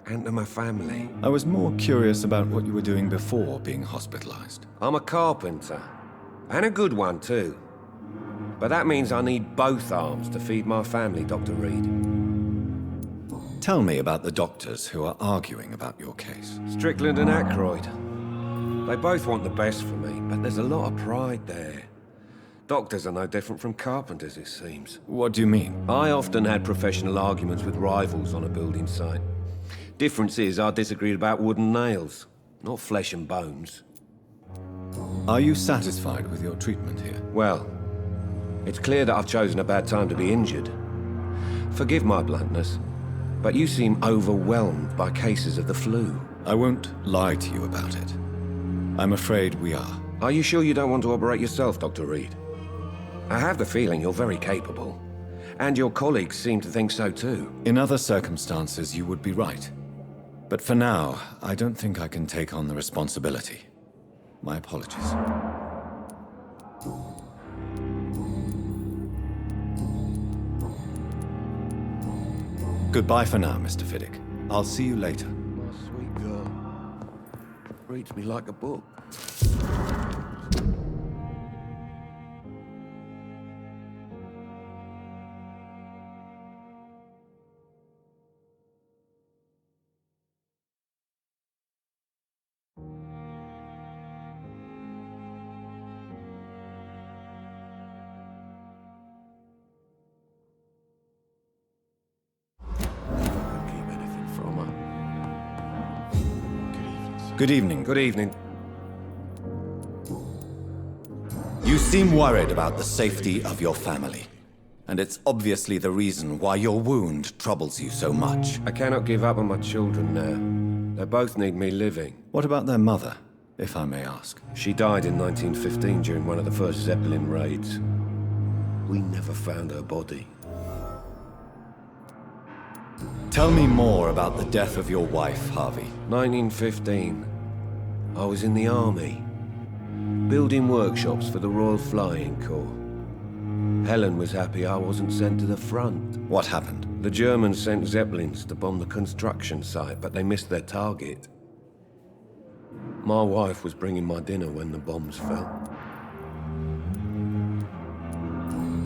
and to my family. I was more curious about what you were doing before being hospitalized. I'm a carpenter, and a good one too. But that means I need both arms to feed my family, Dr. Reed. Tell me about the doctors who are arguing about your case. Strickland and Aykroyd. They both want the best for me, but there's a lot of pride there. Doctors are no different from carpenters, it seems. What do you mean? I often had professional arguments with rivals on a building site. Difference is, I disagreed about wooden nails, not flesh and bones. Are you satisfied with your treatment here? Well, it's clear that I've chosen a bad time to be injured. Forgive my bluntness, but you seem overwhelmed by cases of the flu. I won't lie to you about it. I'm afraid we are. Are you sure you don't want to operate yourself, Dr. Reed? I have the feeling you're very capable, and your colleagues seem to think so too. In other circumstances, you would be right. But for now, I don't think I can take on the responsibility. My apologies. Goodbye for now, Mr. Fiddick. I'll see you later. My sweet girl. Reads me like a book. Good evening. Good evening. You seem worried about the safety of your family. and it's obviously the reason why your wound troubles you so much. I cannot give up on my children now. They both need me living. What about their mother, if I may ask? She died in 1915 during one of the first Zeppelin raids. We never found her body. Tell me more about the death of your wife, Harvey. 1915. I was in the army, building workshops for the Royal Flying Corps. Helen was happy I wasn't sent to the front. What happened? The Germans sent Zeppelins to bomb the construction site, but they missed their target. My wife was bringing my dinner when the bombs fell.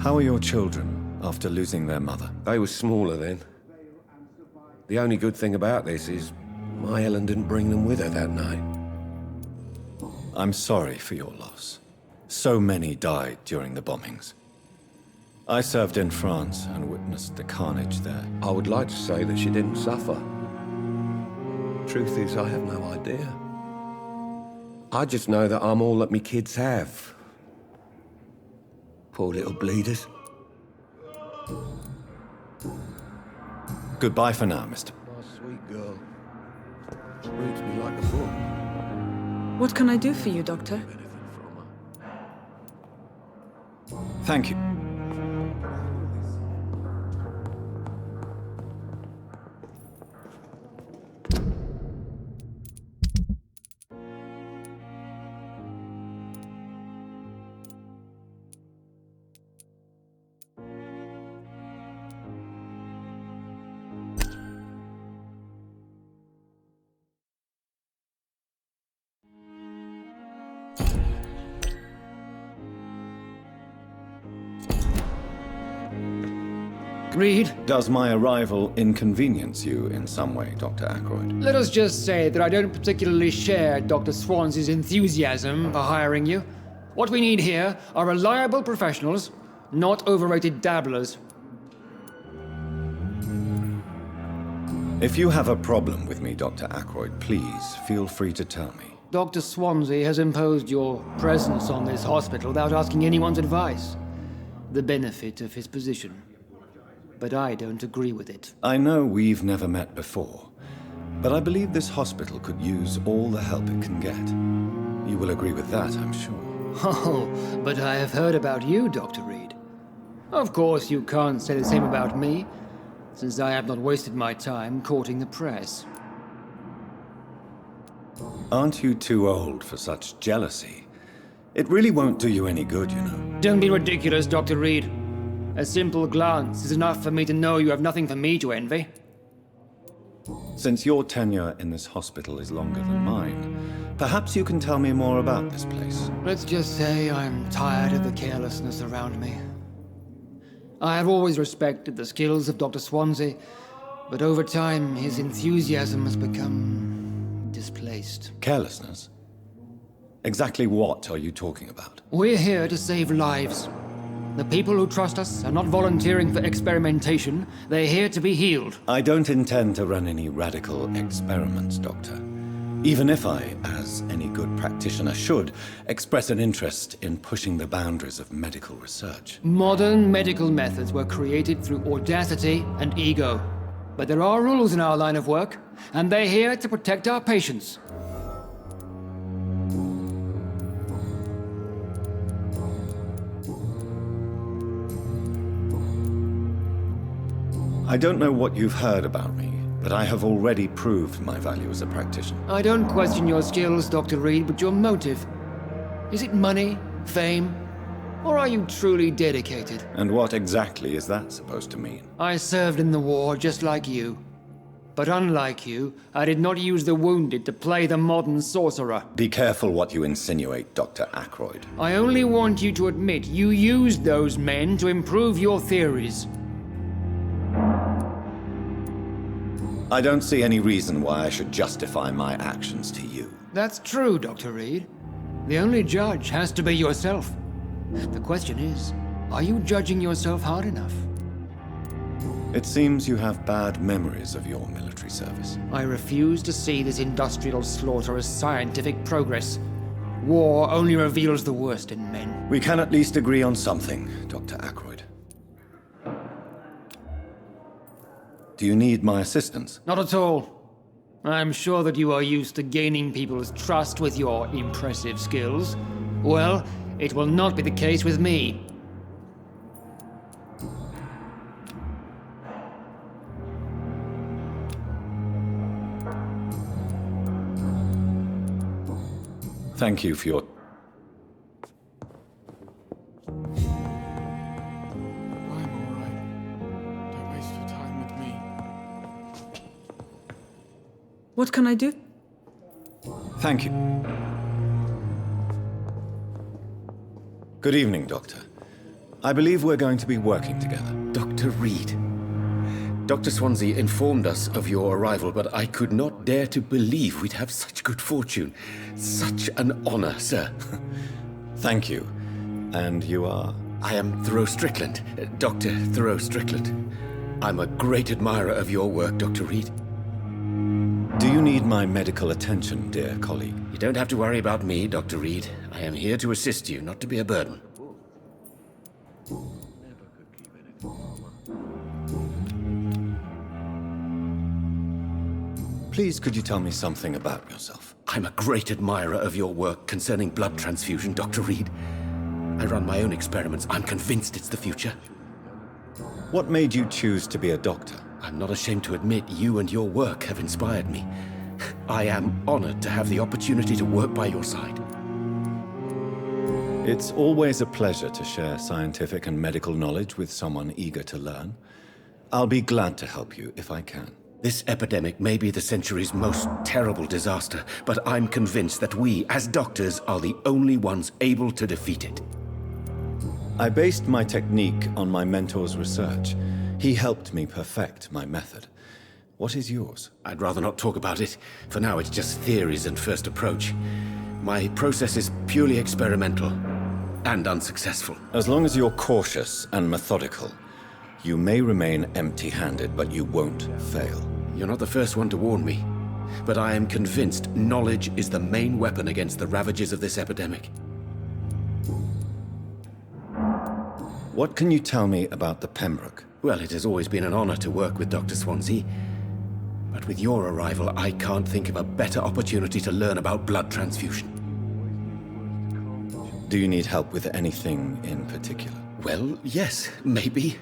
How are your children after losing their mother? They were smaller then. The only good thing about this is my Helen didn't bring them with her that night. I'm sorry for your loss. So many died during the bombings. I served in France and witnessed the carnage there. I would like to say that she didn't suffer. Truth is, I have no idea. I just know that I'm all that me kids have. Poor little bleeders. Goodbye for now, Mr. My sweet girl. Reads me like a book. What can I do for you, Doctor? Thank you. Reed? Does my arrival inconvenience you in some way, Dr. Ackroyd? Let us just say that I don't particularly share Dr. Swansea's enthusiasm for hiring you. What we need here are reliable professionals, not overrated dabblers. If you have a problem with me, Dr. Ackroyd, please feel free to tell me. Dr. Swansea has imposed your presence on this hospital without asking anyone's advice. The benefit of his position. But I don't agree with it. I know we've never met before, but I believe this hospital could use all the help it can get. You will agree with that, I'm sure. Oh, but I have heard about you, Dr. Reed. Of course, you can't say the same about me, since I have not wasted my time courting the press. Aren't you too old for such jealousy? It really won't do you any good, you know. Don't be ridiculous, Dr. Reed. A simple glance is enough for me to know you have nothing for me to envy. Since your tenure in this hospital is longer than mine, perhaps you can tell me more about this place. Let's just say I'm tired of the carelessness around me. I have always respected the skills of Dr. Swansea, but over time his enthusiasm has become displaced. Carelessness? Exactly what are you talking about? We're here to save lives. The people who trust us are not volunteering for experimentation. They're here to be healed. I don't intend to run any radical experiments, Doctor. Even if I, as any good practitioner should, express an interest in pushing the boundaries of medical research. Modern medical methods were created through audacity and ego. But there are rules in our line of work, and they're here to protect our patients. I don't know what you've heard about me, but I have already proved my value as a practitioner. I don't question your skills, Dr. Reed, but your motive. Is it money, fame, or are you truly dedicated? And what exactly is that supposed to mean? I served in the war just like you. But unlike you, I did not use the wounded to play the modern sorcerer. Be careful what you insinuate, Dr. Ackroyd. I only want you to admit you used those men to improve your theories. I don't see any reason why I should justify my actions to you. That's true, Dr. Reed. The only judge has to be yourself. The question is, are you judging yourself hard enough? It seems you have bad memories of your military service. I refuse to see this industrial slaughter as scientific progress. War only reveals the worst in men. We can at least agree on something, Dr. Ackroyd. Do you need my assistance? Not at all. I'm sure that you are used to gaining people's trust with your impressive skills. Well, it will not be the case with me. Thank you for your... What can I do? Thank you. Good evening, Doctor. I believe we're going to be working together. Dr. Reed. Dr. Swansea informed us of your arrival, but I could not dare to believe we'd have such good fortune. Such an honor, sir. Thank you. And you are? I am Thoreau Strickland, Dr. Thoreau Strickland. I'm a great admirer of your work, Dr. Reed. Do you need my medical attention, dear colleague? You don't have to worry about me, Dr. Reed. I am here to assist you, not to be a burden. Please, could you tell me something about yourself? I'm a great admirer of your work concerning blood transfusion, Dr. Reed. I run my own experiments. I'm convinced it's the future. What made you choose to be a doctor? I'm not ashamed to admit you and your work have inspired me. I am honored to have the opportunity to work by your side. It's always a pleasure to share scientific and medical knowledge with someone eager to learn. I'll be glad to help you if I can. This epidemic may be the century's most terrible disaster, but I'm convinced that we, as doctors, are the only ones able to defeat it. I based my technique on my mentor's research. He helped me perfect my method. What is yours? I'd rather not talk about it. For now, it's just theories and first approach. My process is purely experimental and unsuccessful. As long as you're cautious and methodical, you may remain empty-handed, but you won't fail. You're not the first one to warn me, but I am convinced knowledge is the main weapon against the ravages of this epidemic. What can you tell me about the Pembroke? Well, it has always been an honor to work with Dr. Swansea. But with your arrival, I can't think of a better opportunity to learn about blood transfusion. Do you need help with anything in particular? Well, yes, maybe.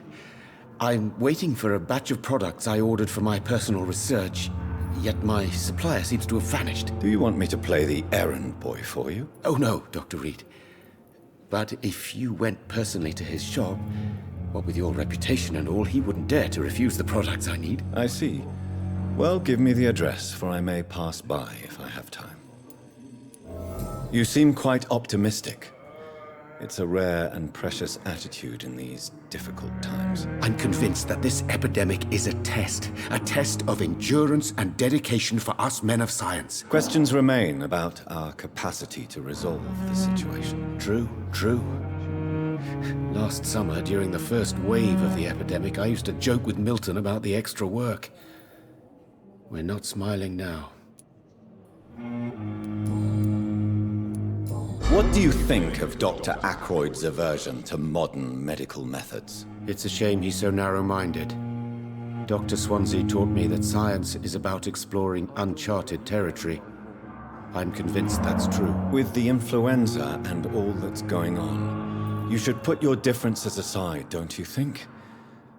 I'm waiting for a batch of products I ordered for my personal research, yet my supplier seems to have vanished. Do you want me to play the errand boy for you? Oh no, Dr. Reed. But if you went personally to his shop, what with your reputation and all, he wouldn't dare to refuse the products I need. I see. Well, give me the address, for I may pass by if I have time. You seem quite optimistic. It's a rare and precious attitude in these difficult times. I'm convinced that this epidemic is a test of endurance and dedication for us men of science. Questions remain about our capacity to resolve the situation. True. Last summer, during the first wave of the epidemic, I used to joke with Milton about the extra work. We're not smiling now. What do you think of Dr. Ackroyd's aversion to modern medical methods? It's a shame he's so narrow-minded. Dr. Swansea taught me that science is about exploring uncharted territory. I'm convinced that's true. With the influenza and all that's going on, you should put your differences aside, don't you think?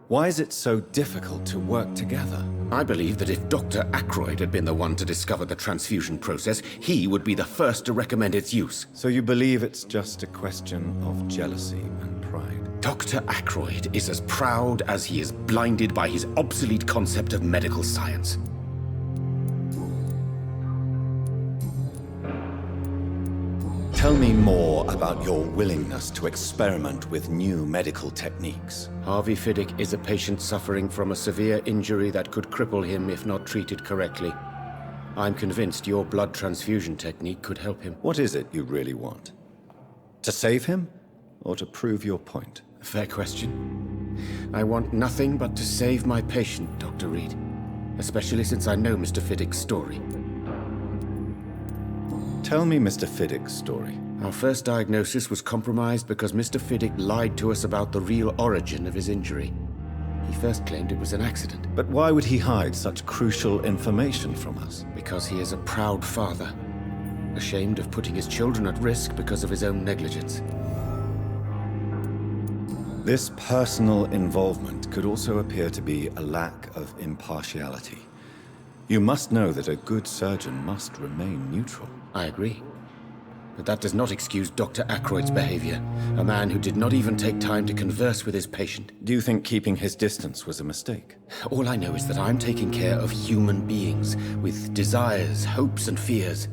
Why is it so difficult to work together? I believe that if Dr. Ackroyd had been the one to discover the transfusion process, he would be the first to recommend its use. So you believe it's just a question of jealousy and pride? Dr. Ackroyd is as proud as he is blinded by his obsolete concept of medical science. Tell me more about your willingness to experiment with new medical techniques. Harvey Fiddick is a patient suffering from a severe injury that could cripple him if not treated correctly. I'm convinced your blood transfusion technique could help him. What is it you really want? To save him, or to prove your point? Fair question. I want nothing but to save my patient, Dr. Reed. Especially since I know Mr. Fiddick's story. Tell me Mr. Fiddick's story. Our first diagnosis was compromised because Mr. Fiddick lied to us about the real origin of his injury. He first claimed it was an accident. But why would he hide such crucial information from us? Because he is a proud father, ashamed of putting his children at risk because of his own negligence. This personal involvement could also appear to be a lack of impartiality. You must know that a good surgeon must remain neutral. I agree. But that does not excuse Dr. Ackroyd's behavior, a man who did not even take time to converse with his patient. Do you think keeping his distance was a mistake? All I know is that I'm taking care of human beings with desires, hopes, and fears.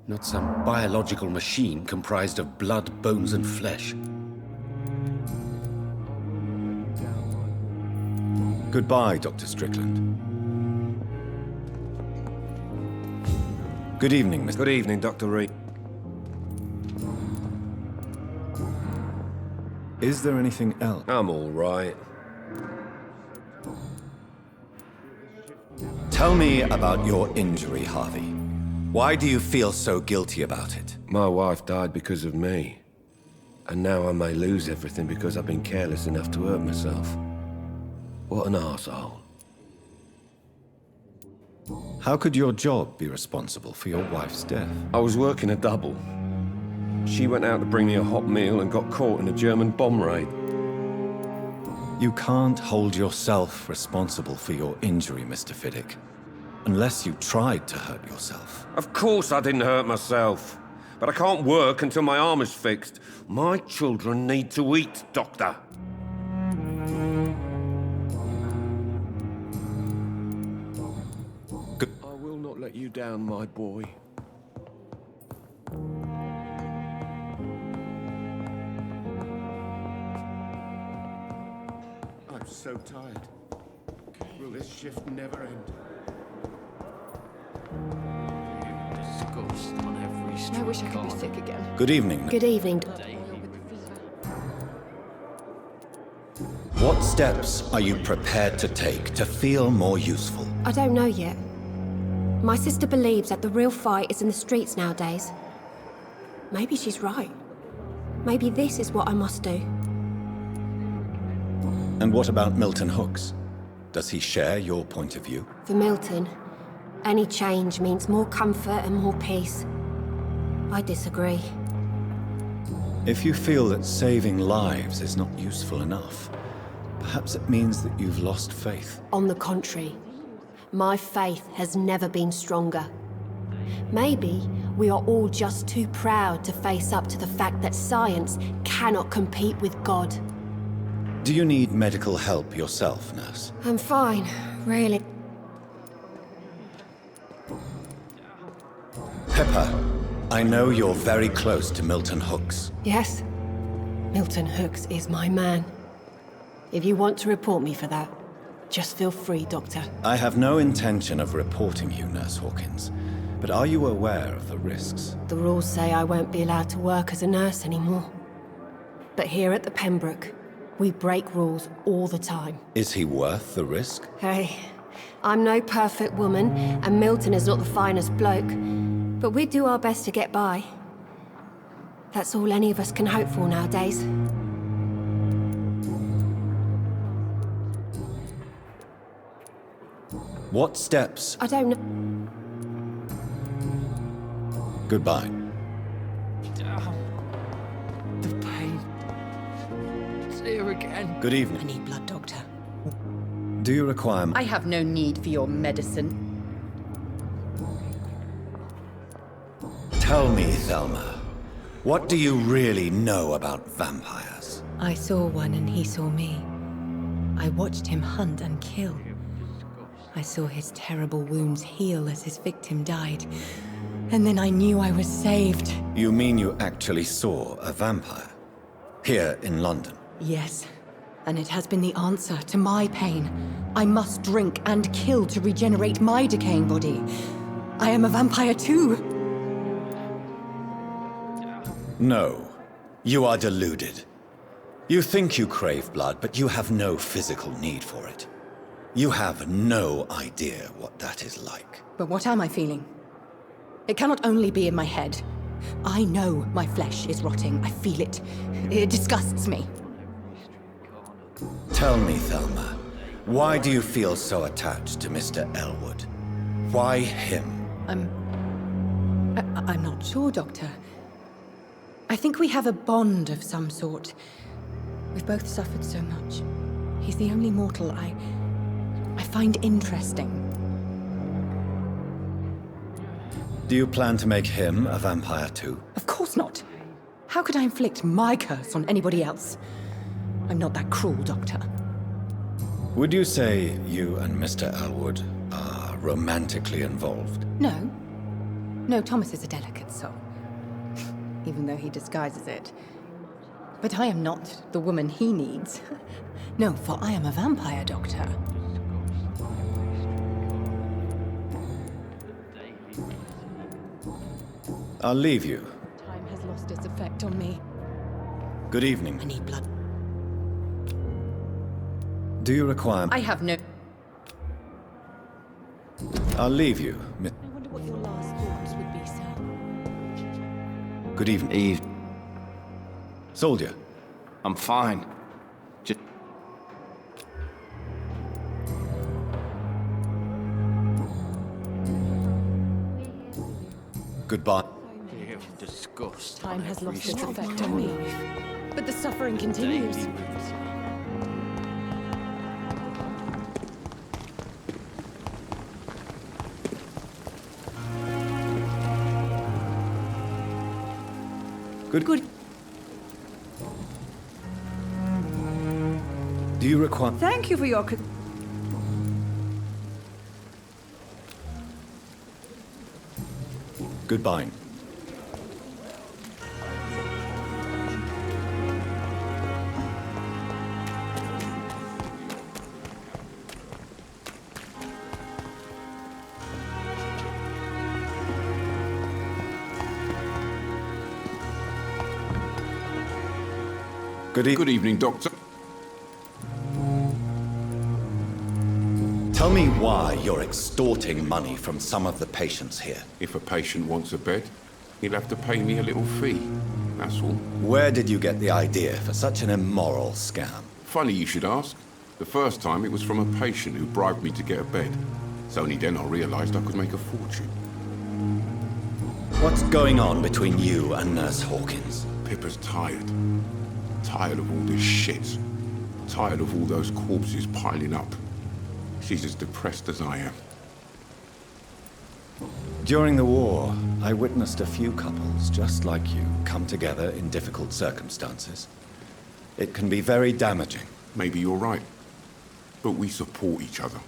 Not some biological machine comprised of blood, bones, and flesh. Goodbye, Dr. Strickland. Good evening, Mr. Good evening, Dr. Reed. Is there anything else? I'm all right. Tell me about your injury, Harvey. Why do you feel so guilty about it? My wife died because of me. And now I may lose everything because I've been careless enough to hurt myself. What an arsehole. How could your job be responsible for your wife's death? I was working a double. She went out to bring me a hot meal and got caught in a German bomb raid. You can't hold yourself responsible for your injury, Mr. Fiddick. Unless you tried to hurt yourself. Of course I didn't hurt myself. But I can't work until my arm is fixed. My children need to eat, Doctor. I will not let you down, my boy. I'm so tired. Will this shift never end? Disgust on every street. I wish I could be sick again. Good evening. Good evening. What steps are you prepared to take to feel more useful? I don't know yet. My sister believes that the real fight is in the streets nowadays. Maybe she's right. Maybe this is what I must do. And what about Milton Hooks? Does he share your point of view? For Milton, any change means more comfort and more peace. I disagree. If you feel that saving lives is not useful enough, perhaps it means that you've lost faith. On the contrary, my faith has never been stronger. Maybe we are all just too proud to face up to the fact that science cannot compete with God. Do you need medical help yourself, nurse? I'm fine, really. Pepper, I know you're very close to Milton Hooks. Yes, Milton Hooks is my man. If you want to report me for that, just feel free, Doctor. I have no intention of reporting you, Nurse Hawkins. But are you aware of the risks? The rules say I won't be allowed to work as a nurse anymore. But here at the Pembroke, we break rules all the time. Is he worth the risk? Hey, I'm no perfect woman, and Milton is not the finest bloke. But we do our best to get by. That's all any of us can hope for nowadays. What steps? I don't know. Goodbye. The pain. It's here again. Good evening. I need blood, Doctor. Do you require... I have no need for your medicine. Tell me, Thelma, what do you really know about vampires? I saw one and he saw me. I watched him hunt and kill. I saw his terrible wounds heal as his victim died. And then I knew I was saved. You mean you actually saw a vampire? Here in London? Yes. And it has been the answer to my pain. I must drink and kill to regenerate my decaying body. I am a vampire too. No. You are deluded. You think you crave blood, but you have no physical need for it. You have no idea what that is like. But what am I feeling? It cannot only be in my head. I know my flesh is rotting. I feel it. It disgusts me. Tell me, Thelma, Why do you feel so attached to Mr. Elwood? Why him? I'm not sure, Doctor. I think we have a bond of some sort. We've both suffered so much. He's the only mortal I find interesting. Do you plan to make him a vampire too? Of course not. How could I inflict my curse on anybody else? I'm not that cruel, Doctor. Would you say you and Mr. Elwood are romantically involved? No. No, Thomas is a delicate soul. Even though he disguises it. But I am not the woman he needs. No, for I am a vampire, Doctor. I'll leave you. Time has lost its effect on me. Good evening. I need blood. Do you require... I have no... I'll leave you. I wonder what your last thoughts would be, sir. Good evening. Soldier. I'm fine. Just... Goodbye. Disgust. Time has lost its effect on me. But the suffering continues. Good. Do you require... Thank you for your... Goodbye. Good evening, Doctor. Tell me why you're extorting money from some of the patients here. If a patient wants a bed, he'll have to pay me a little fee. That's all. Where did you get the idea for such an immoral scam? Funny you should ask. The first time it was from a patient who bribed me to get a bed. It's only then I realized I could make a fortune. What's going on between you and Nurse Hawkins? Pippa's tired. Tired of all this shit. Tired of all those corpses piling up. She's as depressed as I am. During the war, I witnessed a few couples just like you come together in difficult circumstances. It can be very damaging. Maybe you're right. But we support each other.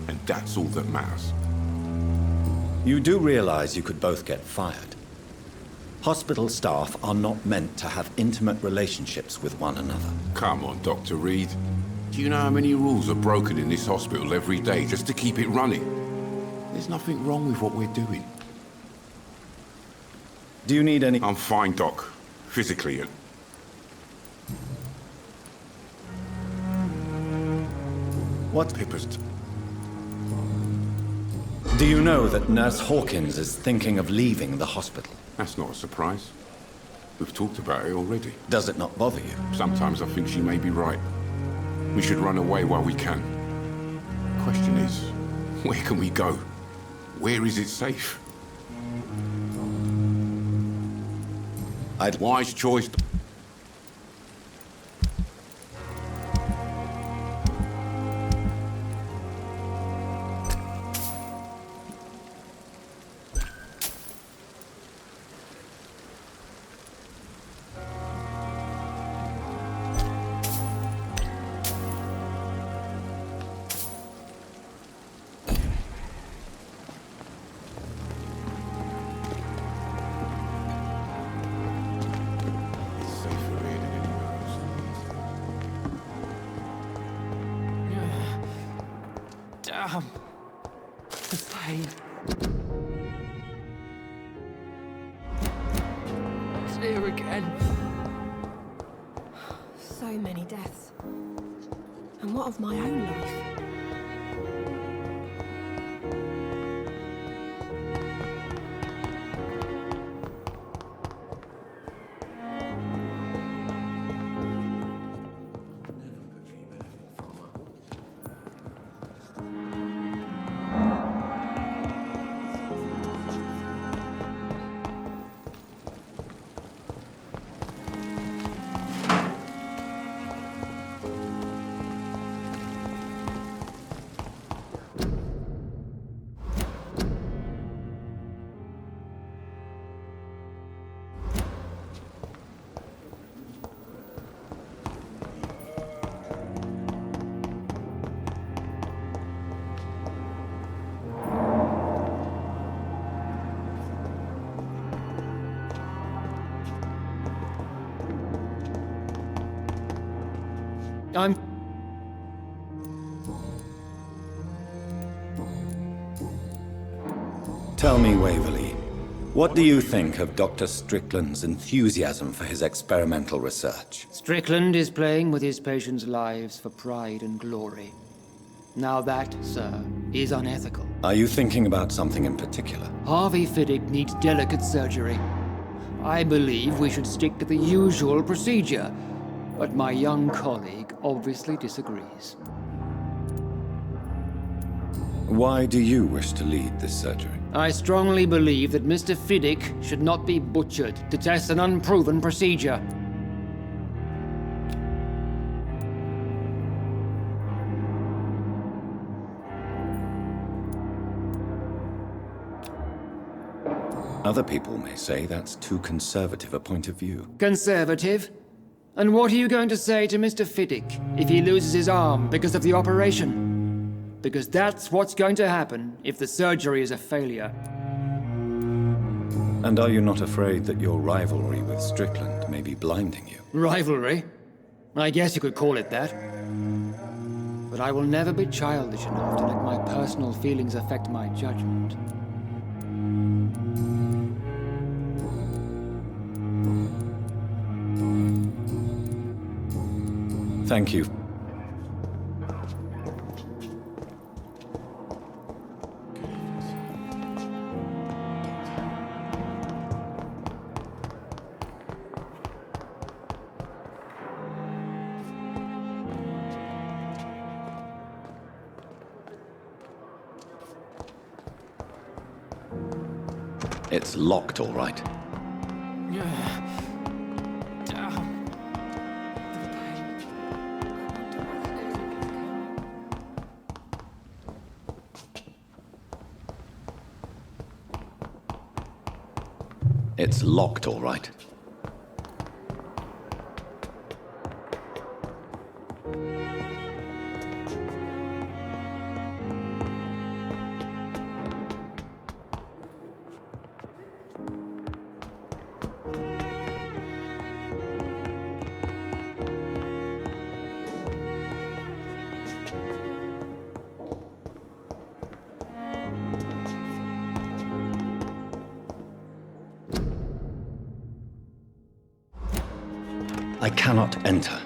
And that's all that matters. You do realize you could both get fired. Hospital staff are not meant to have intimate relationships with one another. Come on, Dr. Reed. Do you know how many rules are broken in this hospital every day just to keep it running? There's nothing wrong with what we're doing. Do you need any... I'm fine, Doc. Physically. What? Pippa's... Do you know that Nurse Hawkins is thinking of leaving the hospital? That's not a surprise. We've talked about it already. Does it not bother you? Sometimes I think she may be right. We should run away while we can. The question is, where can we go? Where is it safe? Wise choice. Damn. The pain. It's here again. So many deaths. And what of my own life? I'm... Tell me, Waverley, what do you think of Dr. Strickland's enthusiasm for his experimental research? Strickland is playing with his patients' lives for pride and glory. Now that, sir, is unethical. Are you thinking about something in particular? Harvey Fiddick needs delicate surgery. I believe we should stick to the usual procedure, but my young colleague obviously disagrees. Why do you wish to lead this surgery? I strongly believe that Mr. Fiddick should not be butchered to test an unproven procedure. Other people may say that's too conservative a point of view. Conservative? And what are you going to say to Mr. Fiddick if he loses his arm because of the operation? Because that's what's going to happen if the surgery is a failure. And are you not afraid that your rivalry with Strickland may be blinding you? Rivalry? I guess you could call it that. But I will never be childish enough to let my personal feelings affect my judgment. Thank you. It's locked, all right. It's locked, all right. I cannot enter.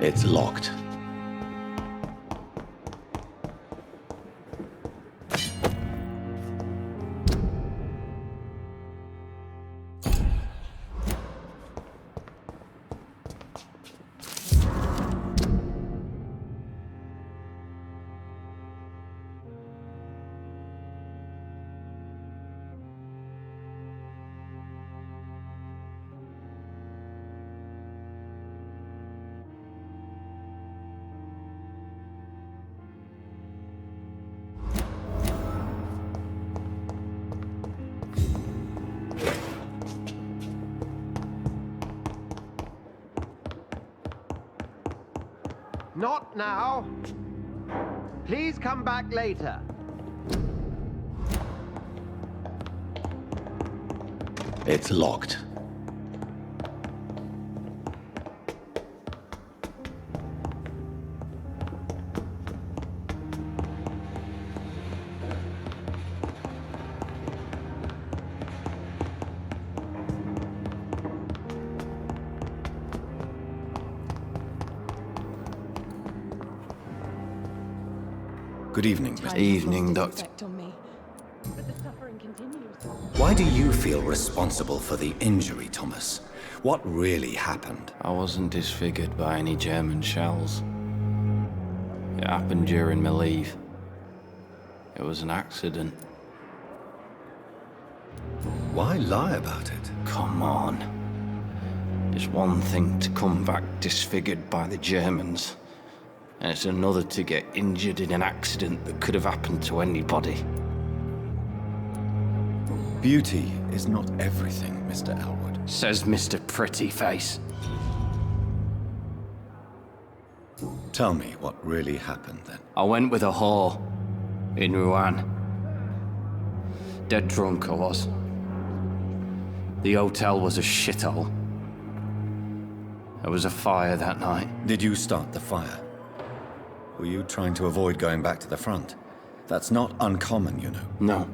It's locked. Not now. Please come back later. It's locked. Good evening, Mr. Evening, Doctor. Why do you feel responsible for the injury, Thomas? What really happened? I wasn't disfigured by any German shells. It happened during my leave. It was an accident. Why lie about it? Come on. It's one thing to come back disfigured by the Germans, and it's another to get injured in an accident that could have happened to anybody. Beauty is not everything, Mr. Elwood. Says Mr. Pretty Face. Tell me what really happened then. I went with a whore in Rouen. Dead drunk I was. The hotel was a shithole. There was a fire that night. Did you start the fire? Were you trying to avoid going back to the front? That's not uncommon, you know. No.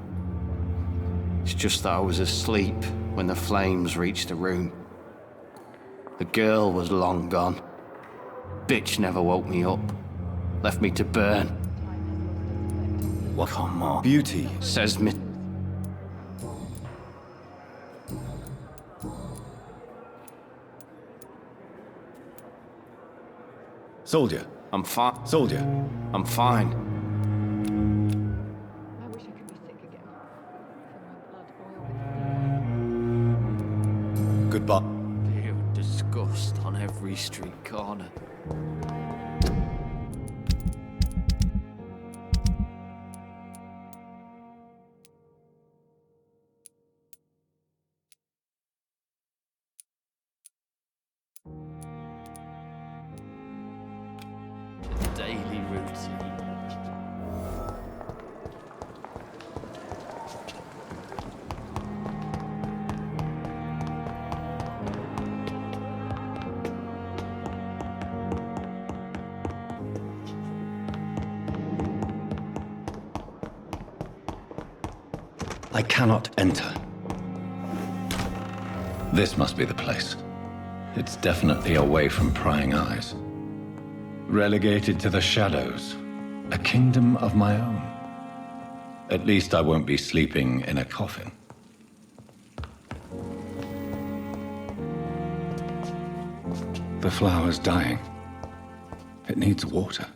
It's just that I was asleep when the flames reached the room. The girl was long gone. Bitch never woke me up. Left me to burn. What? Come on. Beauty. Says me. Soldier. I'm fine. Soldier. I'm fine. I wish I could be sick again. Goodbye. Fear and disgust on every street corner. Daily routine. I cannot enter. This must be the place. It's definitely away from prying eyes. Relegated to the shadows. A kingdom of my own. At least I won't be sleeping in a coffin. The flower's dying. It needs water.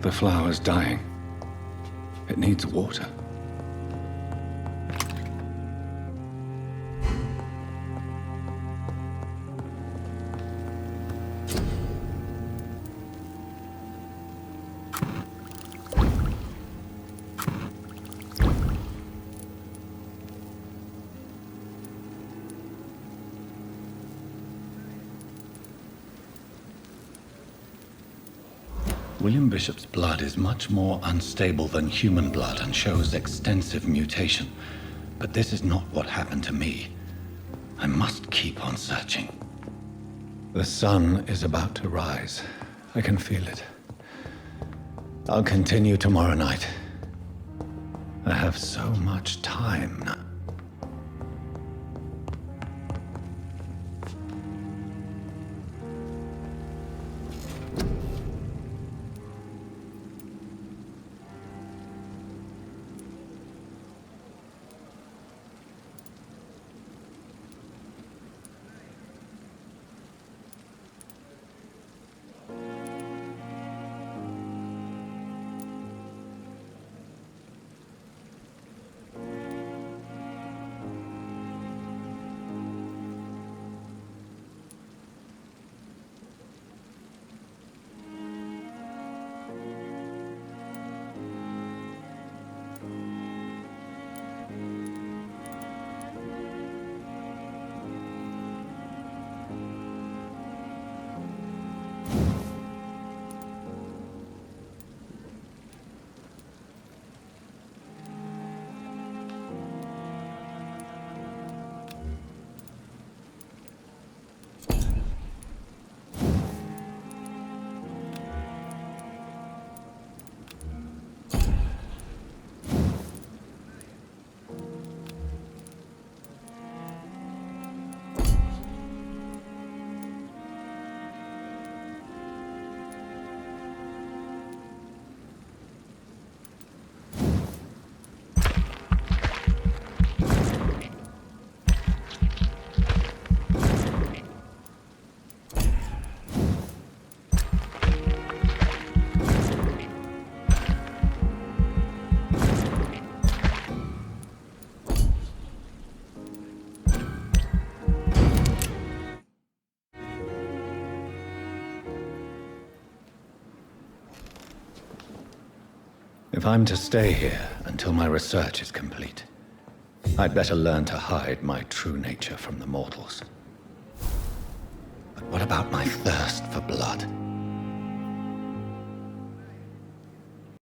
The flower's dying. It needs water. William Bishop's blood is much more unstable than human blood and shows extensive mutation. But this is not what happened to me. I must keep on searching. The sun is about to rise. I can feel it. I'll continue tomorrow night. I have so much time now. If I'm to stay here until my research is complete, I'd better learn to hide my true nature from the mortals. But what about my thirst